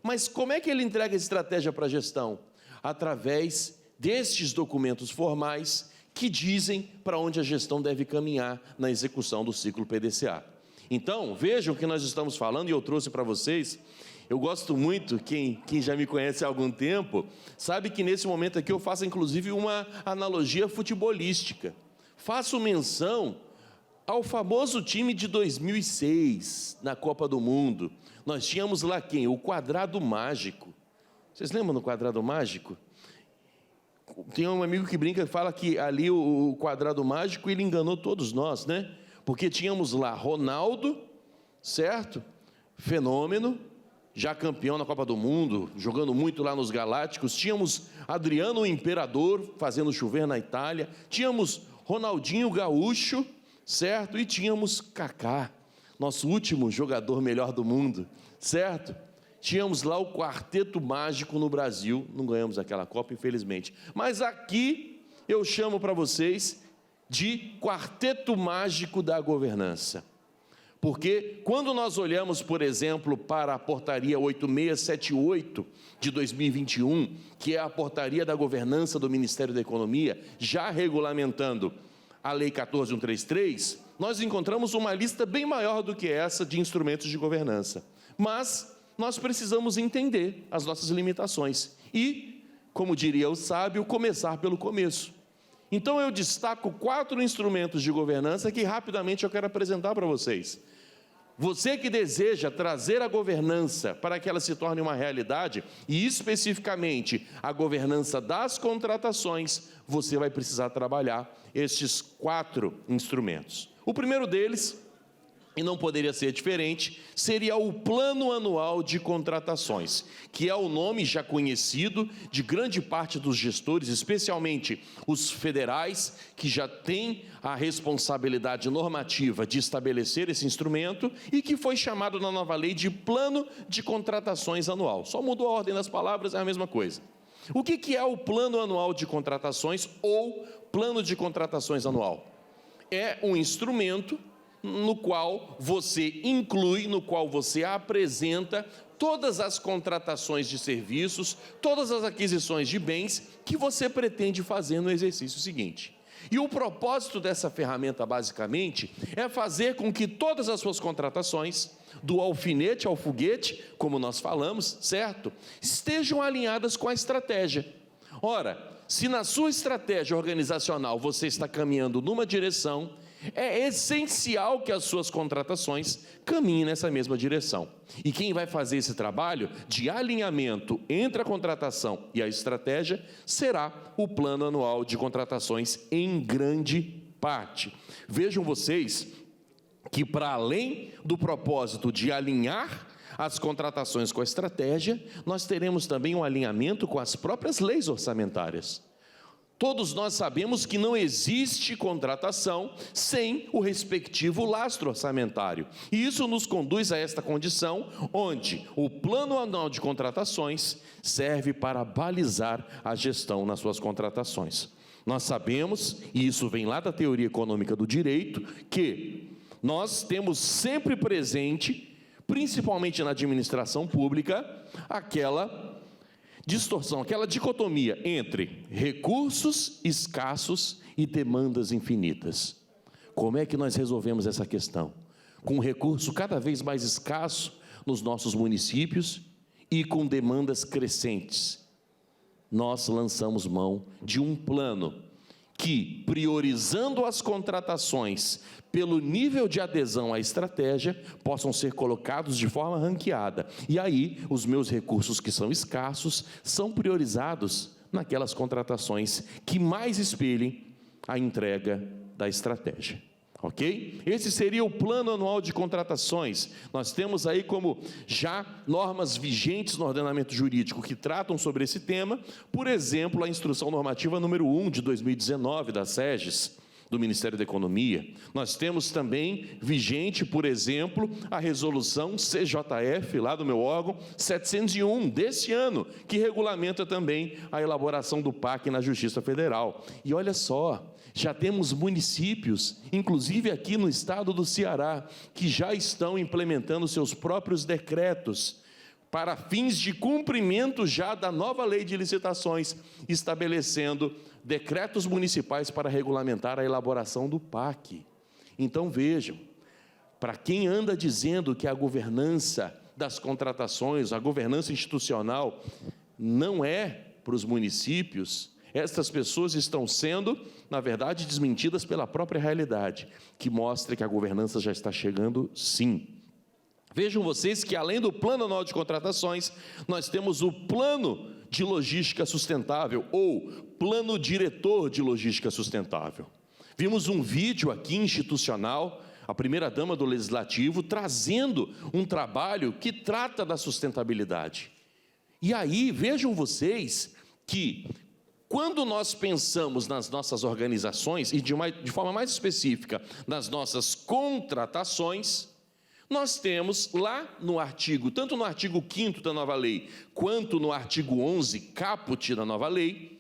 Mas como é que ele entrega a estratégia para a gestão? Através destes documentos formais que dizem para onde a gestão deve caminhar na execução do ciclo PDCA. Então, vejam o que nós estamos falando, e eu trouxe para vocês. Eu gosto muito, quem já me conhece há algum tempo, sabe que nesse momento aqui eu faço inclusive uma analogia futebolística. Faço menção ao famoso time de 2006, na Copa do Mundo. Nós tínhamos lá quem? O quadrado mágico. Vocês lembram do quadrado mágico? Tem um amigo que brinca e fala que ali o quadrado mágico, ele enganou todos nós, né? Porque tínhamos lá Ronaldo, certo? Fenômeno, já campeão na Copa do Mundo, jogando muito lá nos Galácticos. Tínhamos Adriano o Imperador, fazendo chover na Itália. Tínhamos Ronaldinho Gaúcho, certo? E tínhamos Kaká, nosso último jogador melhor do mundo, certo? Tínhamos lá o quarteto mágico no Brasil, não ganhamos aquela Copa, infelizmente. Mas aqui eu chamo para vocês de quarteto mágico da governança. Porque quando nós olhamos, por exemplo, para a portaria 8678 de 2021, que é a portaria da governança do Ministério da Economia, já regulamentando a Lei 14133, nós encontramos uma lista bem maior do que essa de instrumentos de governança. Mas nós precisamos entender as nossas limitações e, como diria o sábio, começar pelo começo. Então eu destaco 4 instrumentos de governança que rapidamente eu quero apresentar para vocês. Você que deseja trazer a governança para que ela se torne uma realidade, e especificamente a governança das contratações, você vai precisar trabalhar estes 4 instrumentos. O primeiro deles, e não poderia ser diferente, seria o Plano Anual de Contratações, que é o nome já conhecido de grande parte dos gestores, especialmente os federais, que já têm a responsabilidade normativa de estabelecer esse instrumento e que foi chamado na nova lei de Plano de Contratações Anual. Só mudou a ordem das palavras, é a mesma coisa. O que é o Plano Anual de Contratações ou Plano de Contratações Anual? É um instrumento no qual você inclui, no qual você apresenta todas as contratações de serviços, todas as aquisições de bens que você pretende fazer no exercício seguinte. E o propósito dessa ferramenta, basicamente, é fazer com que todas as suas contratações, do alfinete ao foguete, como nós falamos, certo? Estejam alinhadas com a estratégia. Ora, se na sua estratégia organizacional você está caminhando numa direção, é essencial que as suas contratações caminhem nessa mesma direção. E quem vai fazer esse trabalho de alinhamento entre a contratação e a estratégia será o Plano Anual de Contratações em grande parte. Vejam vocês que, para além do propósito de alinhar as contratações com a estratégia, nós teremos também um alinhamento com as próprias leis orçamentárias. Todos nós sabemos que não existe contratação sem o respectivo lastro orçamentário. E isso nos conduz a esta condição, onde o Plano Anual de Contratações serve para balizar a gestão nas suas contratações. Nós sabemos, e isso vem lá da teoria econômica do direito, que nós temos sempre presente, principalmente na administração pública, aquela distorção, aquela dicotomia entre recursos escassos e demandas infinitas. Como é que nós resolvemos essa questão? Com um recurso cada vez mais escasso nos nossos municípios e com demandas crescentes. Nós lançamos mão de um plano que, priorizando as contratações pelo nível de adesão à estratégia, possam ser colocados de forma ranqueada. E aí, os meus recursos que são escassos são priorizados naquelas contratações que mais espelhem a entrega da estratégia. Ok? Esse seria o Plano Anual de Contratações. Nós temos aí como já normas vigentes no ordenamento jurídico que tratam sobre esse tema, por exemplo, a Instrução Normativa número 1 de 2019 da SEGES, do Ministério da Economia. Nós temos também vigente, por exemplo, a resolução CJF, lá do meu órgão, 701 desse ano, que regulamenta também a elaboração do PAC na Justiça Federal. E olha só, já temos municípios, inclusive aqui no estado do Ceará, que já estão implementando seus próprios decretos para fins de cumprimento já da nova lei de licitações, estabelecendo decretos municipais para regulamentar a elaboração do PAC. Então vejam, para quem anda dizendo que a governança das contratações, a governança institucional não é para os municípios, estas pessoas estão sendo, na verdade, desmentidas pela própria realidade, que mostra que a governança já está chegando, sim. Vejam vocês que, além do Plano Anual de Contratações, nós temos o Plano de Logística Sustentável, ou Plano Diretor de Logística Sustentável. Vimos um vídeo aqui institucional, a primeira-dama do Legislativo, trazendo um trabalho que trata da sustentabilidade. E aí, vejam vocês que, quando nós pensamos nas nossas organizações, e de forma mais específica, nas nossas contratações, nós temos lá no artigo, tanto no artigo 5º da nova lei, quanto no artigo 11, caput da nova lei,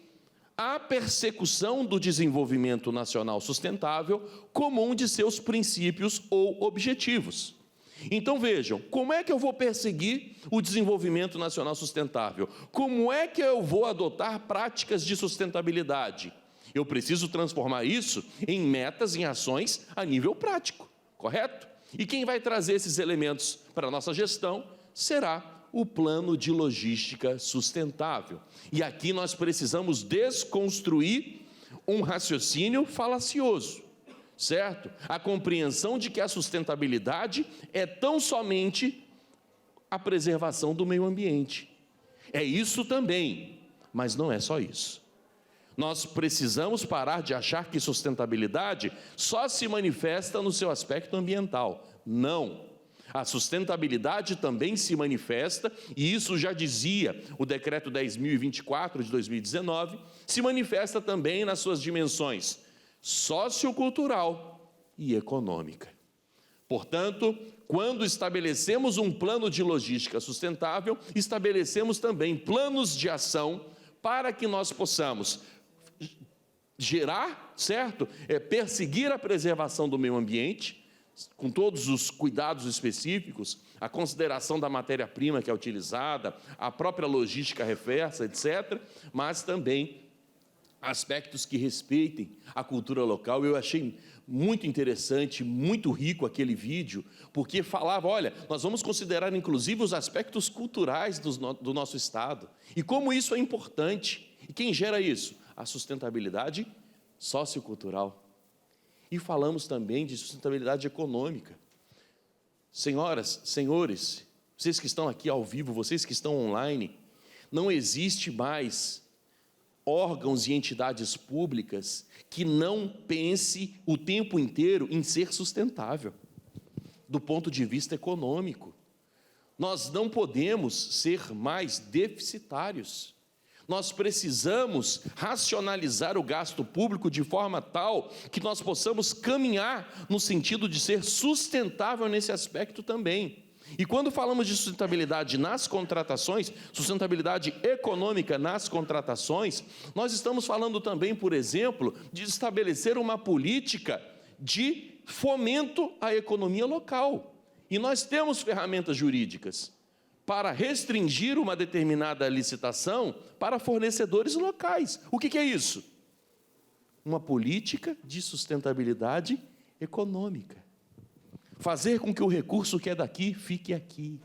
a persecução do desenvolvimento nacional sustentável como um de seus princípios ou objetivos. Então vejam, como é que eu vou perseguir o desenvolvimento nacional sustentável? Como é que eu vou adotar práticas de sustentabilidade? Eu preciso transformar isso em metas, em ações a nível prático, correto? E quem vai trazer esses elementos para a nossa gestão será o Plano de Logística Sustentável. E aqui nós precisamos desconstruir um raciocínio falacioso, certo? A compreensão de que a sustentabilidade é tão somente a preservação do meio ambiente. É isso também, mas não é só isso. Nós precisamos parar de achar que sustentabilidade só se manifesta no seu aspecto ambiental. Não. A sustentabilidade também se manifesta, e isso já dizia o Decreto 10.024 de 2019, se manifesta também nas suas dimensões sociocultural e econômica. Portanto, quando estabelecemos um plano de logística sustentável, estabelecemos também planos de ação para que nós possamos gerar, certo? Perseguir a preservação do meio ambiente, com todos os cuidados específicos, a consideração da matéria-prima que é utilizada, a própria logística reversa, etc., mas também aspectos que respeitem a cultura local. Eu achei muito interessante, muito rico aquele vídeo, porque falava, olha, nós vamos considerar inclusive os aspectos culturais do nosso Estado, e como isso é importante. E quem gera isso? A sustentabilidade sociocultural. E falamos também de sustentabilidade econômica. Senhoras, senhores, vocês que estão aqui ao vivo, vocês que estão online, não existe mais órgãos e entidades públicas que não pense o tempo inteiro em ser sustentável, do ponto de vista econômico. Nós não podemos ser mais deficitários. Nós precisamos racionalizar o gasto público de forma tal que nós possamos caminhar no sentido de ser sustentável nesse aspecto também. E quando falamos de sustentabilidade nas contratações, sustentabilidade econômica nas contratações, nós estamos falando também, por exemplo, de estabelecer uma política de fomento à economia local. E nós temos ferramentas jurídicas para restringir uma determinada licitação para fornecedores locais. O que é isso? Uma política de sustentabilidade econômica. Fazer com que o recurso que é daqui fique aqui.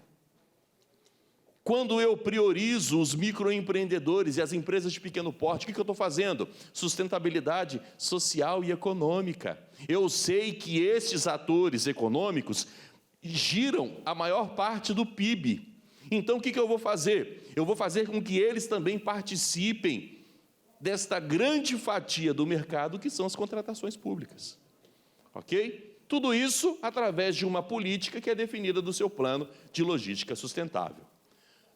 Quando eu priorizo os microempreendedores e as empresas de pequeno porte, o que eu estou fazendo? Sustentabilidade social e econômica. Eu sei que estes atores econômicos giram a maior parte do PIB. Então, o que eu vou fazer? Eu vou fazer com que eles também participem desta grande fatia do mercado que são as contratações públicas. Ok? Tudo isso através de uma política que é definida do seu plano de logística sustentável.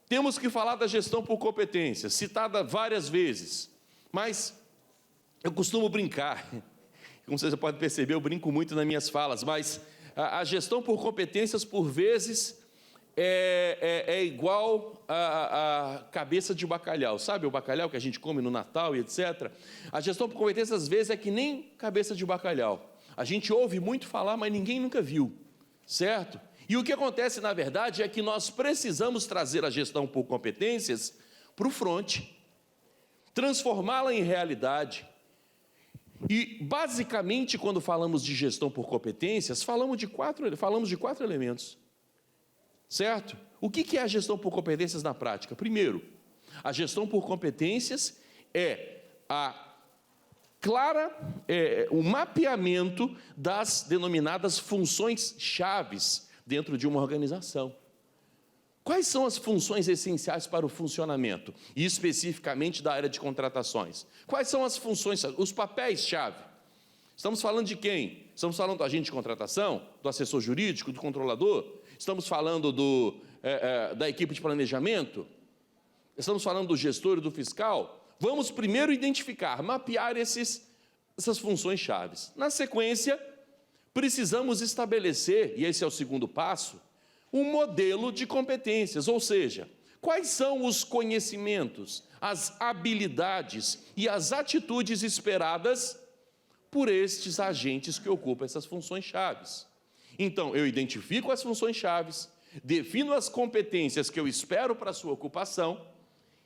Temos que falar da gestão por competência, citada várias vezes, mas eu costumo brincar, como você pode perceber, eu brinco muito nas minhas falas, mas a gestão por competências, por vezes, é igual a cabeça de bacalhau. Sabe o bacalhau que a gente come no Natal e etc? A gestão por competências, às vezes, é que nem cabeça de bacalhau. A gente ouve muito falar, mas ninguém nunca viu, certo? E o que acontece, na verdade, é que nós precisamos trazer a gestão por competências para o fronte, transformá-la em realidade. E, basicamente, quando falamos de gestão por competências, falamos de quatro elementos. Certo? O que é a gestão por competências na prática? Primeiro, a gestão por competências é o mapeamento das denominadas funções chaves dentro de uma organização. Quais são as funções essenciais para o funcionamento, e especificamente da área de contratações? Quais são as funções, os papéis-chave? Estamos falando de quem? Estamos falando do agente de contratação, do assessor jurídico, do controlador? Estamos falando da equipe de planejamento? Estamos falando do gestor e do fiscal? Vamos primeiro identificar, mapear essas funções chaves. Na sequência, precisamos estabelecer, e esse é o segundo passo, um modelo de competências, ou seja, quais são os conhecimentos, as habilidades e as atitudes esperadas por estes agentes que ocupam essas funções chaves. Então, eu identifico as funções chaves, defino as competências que eu espero para a sua ocupação,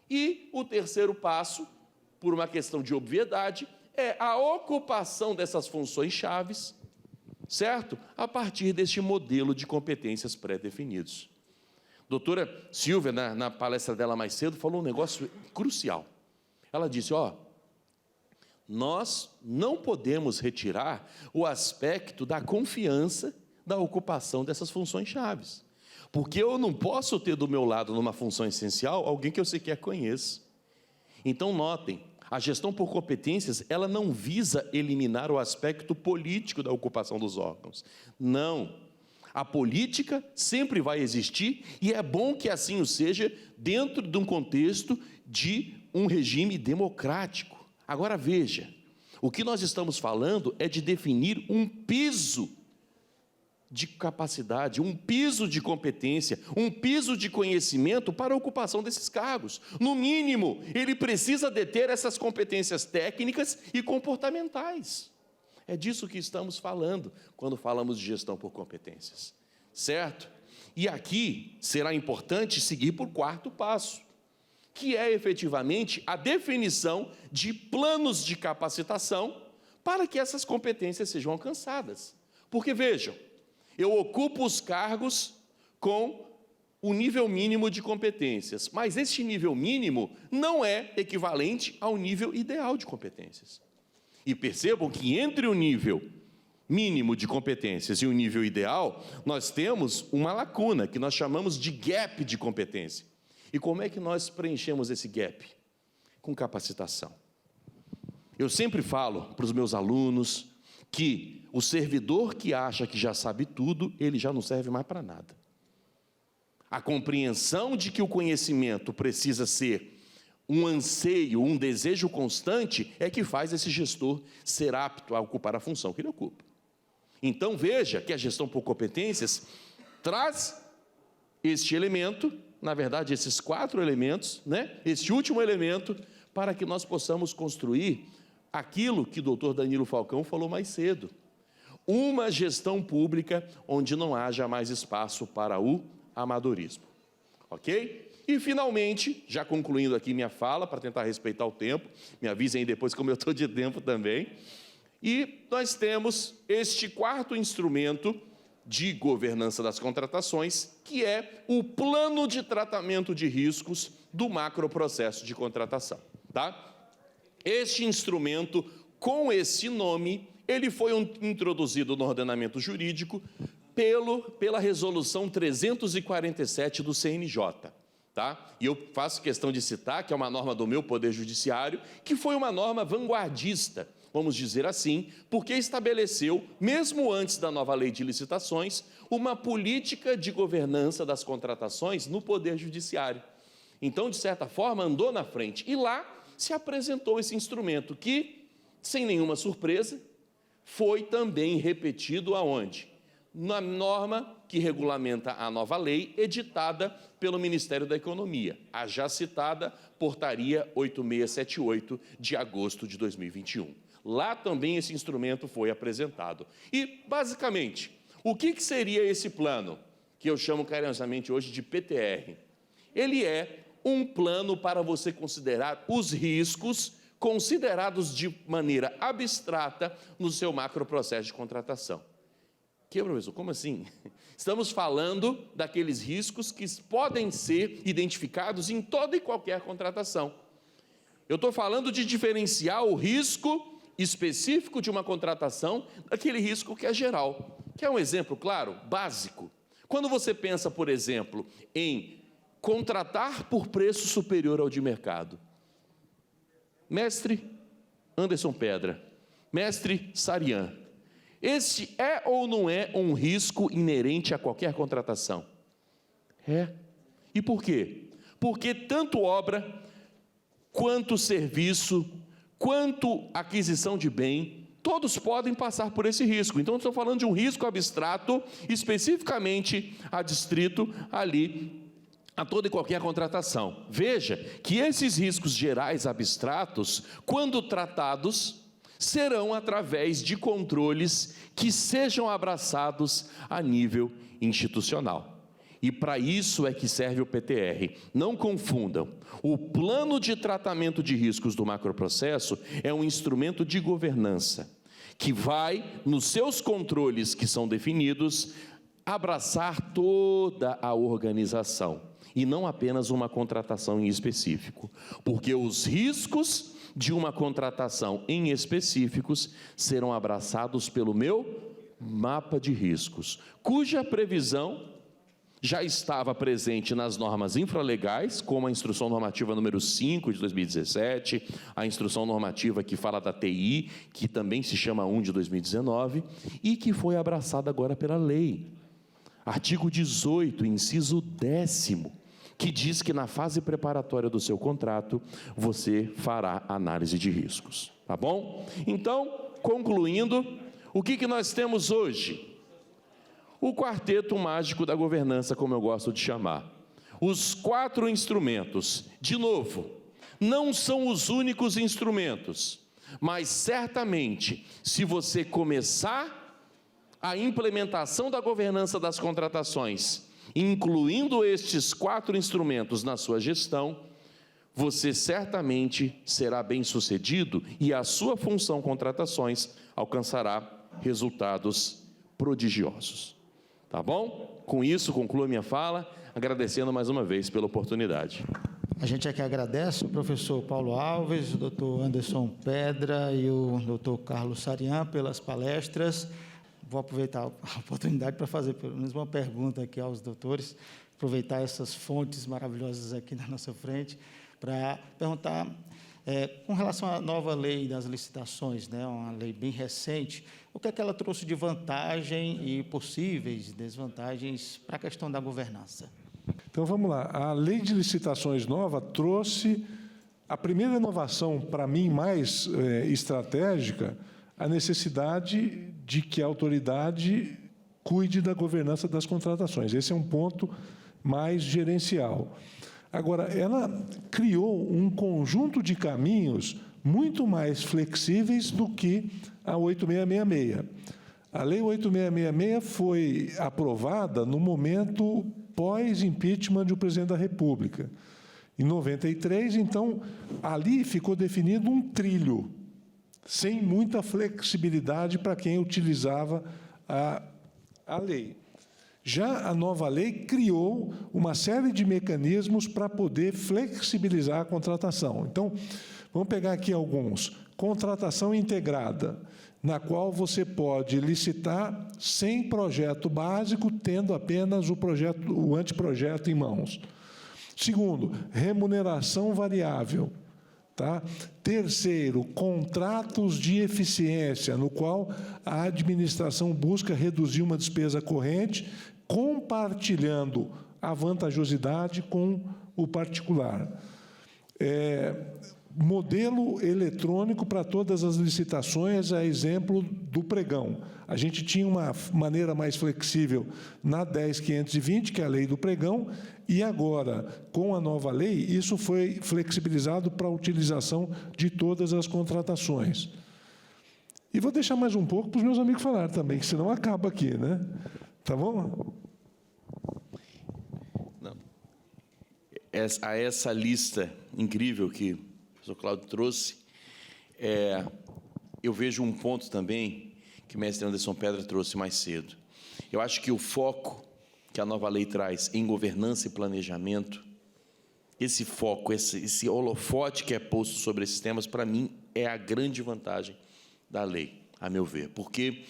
e o terceiro passo, por uma questão de obviedade, é a ocupação dessas funções chaves, certo? A partir deste modelo de competências pré-definidos. Doutora Silvia, na palestra dela mais cedo, falou um negócio crucial. Ela disse, nós não podemos retirar o aspecto da confiança da ocupação dessas funções chaves. Porque eu não posso ter do meu lado, numa função essencial, alguém que eu sequer conheço. Então, notem, a gestão por competências, ela não visa eliminar o aspecto político da ocupação dos órgãos. Não. A política sempre vai existir e é bom que assim o seja dentro de um contexto de um regime democrático. Agora veja, o que nós estamos falando é de definir um piso de capacidade, um piso de competência, um piso de conhecimento para a ocupação desses cargos. No mínimo, ele precisa deter essas competências técnicas e comportamentais. É disso que estamos falando quando falamos de gestão por competências, certo? E aqui será importante seguir por quarto passo, que é efetivamente a definição de planos de capacitação para que essas competências sejam alcançadas. Porque, vejam, eu ocupo os cargos com o nível mínimo de competências, mas este nível mínimo não é equivalente ao nível ideal de competências. E percebam que entre o nível mínimo de competências e o nível ideal, nós temos uma lacuna, que nós chamamos de gap de competência. E como é que nós preenchemos esse gap? Com capacitação. Eu sempre falo para os meus alunos que o servidor que acha que já sabe tudo, ele já não serve mais para nada. A compreensão de que o conhecimento precisa ser um anseio, um desejo constante, é que faz esse gestor ser apto a ocupar a função que ele ocupa. Então, veja que a gestão por competências traz este elemento, na verdade, esses 4 elementos, este último elemento, para que nós possamos construir aquilo que o doutor Danilo Falcão falou mais cedo. Uma gestão pública onde não haja mais espaço para o amadorismo. Ok? E, finalmente, já concluindo aqui minha fala, para tentar respeitar o tempo, me avisem aí depois como eu estou de tempo também, e nós temos este quarto instrumento de governança das contratações, que é o plano de tratamento de riscos do macroprocesso de contratação. Tá? Este instrumento, com esse nome, ele foi introduzido no ordenamento jurídico pela resolução 347 do CNJ. Tá? E eu faço questão de citar que é uma norma do meu Poder Judiciário, que foi uma norma vanguardista, vamos dizer assim, porque estabeleceu, mesmo antes da nova lei de licitações, uma política de governança das contratações no Poder Judiciário. Então, de certa forma, andou na frente. E lá se apresentou esse instrumento que, sem nenhuma surpresa, foi também repetido aonde? Na norma que regulamenta a nova lei, editada pelo Ministério da Economia, a já citada Portaria 8678, de agosto de 2021. Lá também esse instrumento foi apresentado. E, basicamente, o que seria esse plano, que eu chamo carinhosamente hoje de PTR? Ele é um plano para você considerar os riscos considerados de maneira abstrata no seu macroprocesso de contratação. Que, professor, como assim? Estamos falando daqueles riscos que podem ser identificados em toda e qualquer contratação. Eu estou falando de diferenciar o risco específico de uma contratação daquele risco que é geral. Quer um exemplo claro, básico? Quando você pensa, por exemplo, em contratar por preço superior ao de mercado. Mestre Anderson Pedra, mestre Sarian, esse é ou não é um risco inerente a qualquer contratação? É. E por quê? Porque tanto obra, quanto serviço, quanto aquisição de bem, todos podem passar por esse risco. Então, estou falando de um risco abstrato, especificamente adstrito ali a toda e qualquer contratação. Veja que esses riscos gerais abstratos, quando tratados, serão através de controles que sejam abraçados a nível institucional. E para isso é que serve o PTR. Não confundam. O plano de tratamento de riscos do macroprocesso é um instrumento de governança, que vai, nos seus controles que são definidos, abraçar toda a organização, e não apenas uma contratação em específico. Porque os riscos de uma contratação em específicos serão abraçados pelo meu mapa de riscos, cuja previsão já estava presente nas normas infralegais, como a Instrução Normativa número 5 de 2017, a Instrução Normativa que fala da TI, que também se chama 1 de 2019, e que foi abraçada agora pela lei. Artigo 18, inciso 10º, que diz que na fase preparatória do seu contrato, você fará análise de riscos. Tá bom? Então, concluindo, o que nós temos hoje? O quarteto mágico da governança, como eu gosto de chamar. Os 4 instrumentos, de novo, não são os únicos instrumentos, mas certamente, se você começar a implementação da governança das contratações, incluindo estes 4 instrumentos na sua gestão, você certamente será bem-sucedido e a sua função contratações alcançará resultados prodigiosos. Tá bom? Com isso, concluo a minha fala, agradecendo mais uma vez pela oportunidade. A gente aqui agradece o professor Paulo Alves, o doutor Anderson Pedra e o doutor Carlos Sarian pelas palestras. Vou aproveitar a oportunidade para fazer pelo menos uma pergunta aqui aos doutores, aproveitar essas fontes maravilhosas aqui na nossa frente, para perguntar, com relação à nova lei das licitações, né, uma lei bem recente, o que é que ela trouxe de vantagem e possíveis desvantagens para a questão da governança? Então, vamos lá. A lei de licitações nova trouxe a primeira inovação, para mim, mais estratégica, a necessidade de que a autoridade cuide da governança das contratações. Esse é um ponto mais gerencial. Agora, ela criou um conjunto de caminhos muito mais flexíveis do que a 8666. A Lei 8666 foi aprovada no momento pós-impeachment do presidente da República. Em 93, então, ali ficou definido um trilho, sem muita flexibilidade para quem utilizava a lei. Já a nova lei criou uma série de mecanismos para poder flexibilizar a contratação. Então, vamos pegar aqui alguns. Contratação integrada, na qual você pode licitar sem projeto básico, tendo apenas o anteprojeto em mãos. Segundo, remuneração variável. Tá? Terceiro, contratos de eficiência, no qual a administração busca reduzir uma despesa corrente, compartilhando a vantajosidade com o particular. Modelo eletrônico para todas as licitações, a exemplo do pregão. A gente tinha uma maneira mais flexível na 10.520, que é a lei do pregão, e agora, com a nova lei, isso foi flexibilizado para a utilização de todas as contratações. E vou deixar mais um pouco para os meus amigos falarem também, que senão acaba aqui, né? Tá bom? Não. A essa lista incrível que o professor Cláudio trouxe, eu vejo um ponto também que o mestre Anderson Pedra trouxe mais cedo. Eu acho que o foco que a nova lei traz em governança e planejamento, esse foco, esse holofote que é posto sobre esses temas, para mim, é a grande vantagem da lei, a meu ver. Porque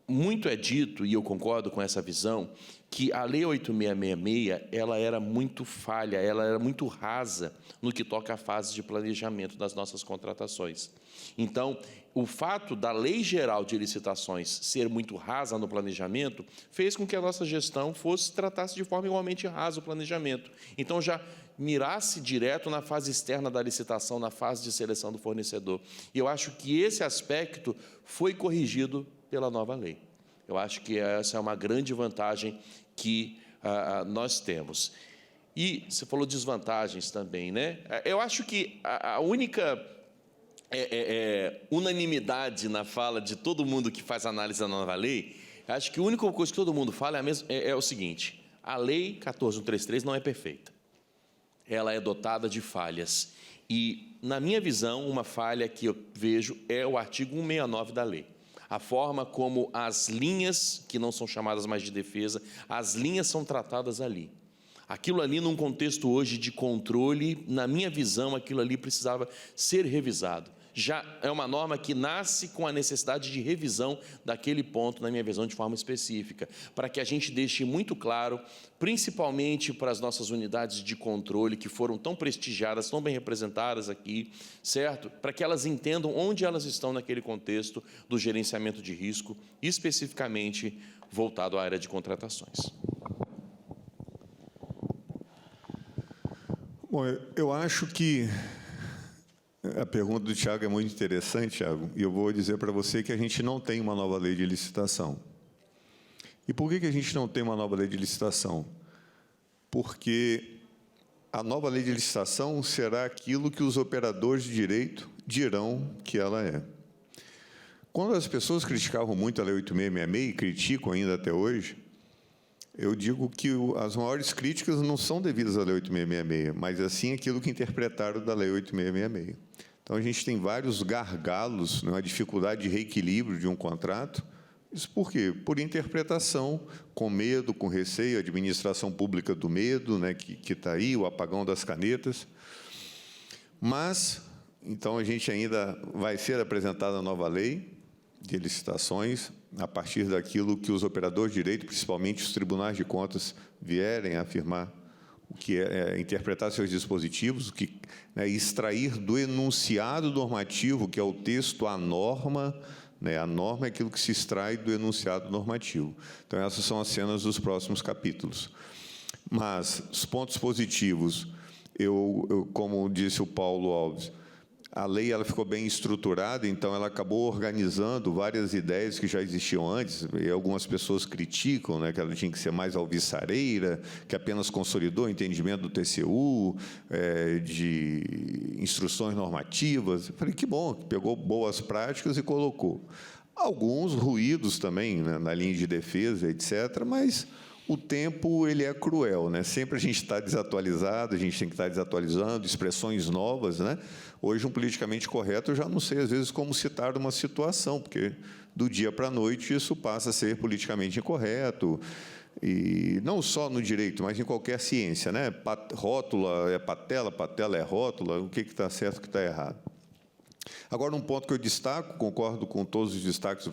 muito é dito, e eu concordo com essa visão, que a Lei 8666 ela era muito falha, ela era muito rasa no que toca à fase de planejamento das nossas contratações. Então, o fato da Lei Geral de Licitações ser muito rasa no planejamento fez com que a nossa gestão tratasse de forma igualmente rasa o planejamento. Então, já mirasse direto na fase externa da licitação, na fase de seleção do fornecedor. E eu acho que esse aspecto foi corrigido pela nova lei. Eu acho que essa é uma grande vantagem que nós temos. E você falou desvantagens também, né? Eu acho que a única unanimidade na fala de todo mundo que faz análise da nova lei, acho que a única coisa que todo mundo fala é o seguinte: a Lei 14.133 não é perfeita. Ela é dotada de falhas. E, na minha visão, uma falha que eu vejo é o artigo 169 da lei. A forma como as linhas, que não são chamadas mais de defesa, as linhas são tratadas ali. Aquilo ali, num contexto hoje de controle, na minha visão, aquilo ali precisava ser revisado. Já é uma norma que nasce com a necessidade de revisão daquele ponto, na minha visão, de forma específica, para que a gente deixe muito claro, principalmente para as nossas unidades de controle, que foram tão prestigiadas, tão bem representadas aqui, certo? Para que elas entendam onde elas estão naquele contexto do gerenciamento de risco, especificamente voltado à área de contratações. Bom, eu acho que a pergunta do Tiago é muito interessante, Tiago, e eu vou dizer para você que a gente não tem uma nova lei de licitação. E por que a gente não tem uma nova lei de licitação? Porque a nova lei de licitação será aquilo que os operadores de direito dirão que ela é. Quando as pessoas criticavam muito a Lei 8666, e criticam ainda até hoje, eu digo que as maiores críticas não são devidas à Lei 8666, mas assim aquilo que interpretaram da Lei 8666. Então, a gente tem vários gargalos, a dificuldade de reequilíbrio de um contrato. Isso por quê? Por interpretação, com medo, com receio, a administração pública do medo, que está aí, o apagão das canetas. Mas, então, a gente ainda vai ser apresentada a nova lei de licitações, a partir daquilo que os operadores de direito, principalmente os tribunais de contas, vierem a afirmar, o que é interpretar seus dispositivos, o que extrair do enunciado normativo, que é o texto, a norma. A norma é aquilo que se extrai do enunciado normativo. Então, essas são as cenas dos próximos capítulos. Mas, os pontos positivos, como disse o Paulo Alves, a lei ela ficou bem estruturada, então ela acabou organizando várias ideias que já existiam antes, e algumas pessoas criticam, que ela tinha que ser mais alvissareira, que apenas consolidou o entendimento do TCU, de instruções normativas. Eu falei, que bom, pegou boas práticas e colocou. Alguns ruídos também, na linha de defesa, etc., mas o tempo ele é cruel, Sempre a gente está desatualizado, a gente tem que estar desatualizando, expressões novas, Hoje, um politicamente correto, eu já não sei, às vezes, como citar uma situação, porque, do dia para a noite, isso passa a ser politicamente incorreto, e não só no direito, mas em qualquer ciência, Rótula é patela, patela é rótula, o que está certo e o que está errado. Agora, um ponto que eu destaco, concordo com todos os destaques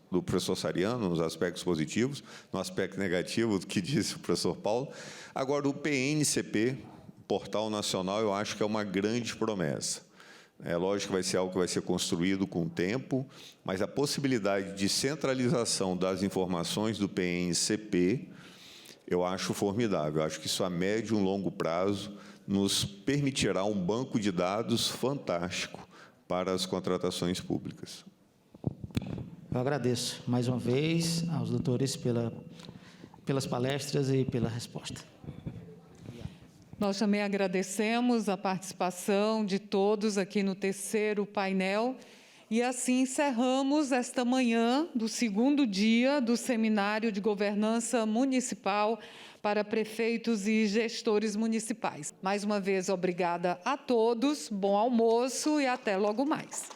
do professor Sariano, nos aspectos positivos, no aspecto negativo, do que disse o professor Paulo. Agora, o PNCP, Portal Nacional, eu acho que é uma grande promessa. É lógico que vai ser algo que vai ser construído com o tempo, mas a possibilidade de centralização das informações do PNCP, eu acho formidável. Eu acho que isso, a médio e longo prazo, nos permitirá um banco de dados fantástico para as contratações públicas. Eu agradeço, mais uma vez, aos doutores pelas palestras e pela resposta. Nós também agradecemos a participação de todos aqui no terceiro painel e assim encerramos esta manhã do segundo dia do Seminário de Governança Municipal para Prefeitos e Gestores Municipais. Mais uma vez, obrigada a todos, bom almoço e até logo mais.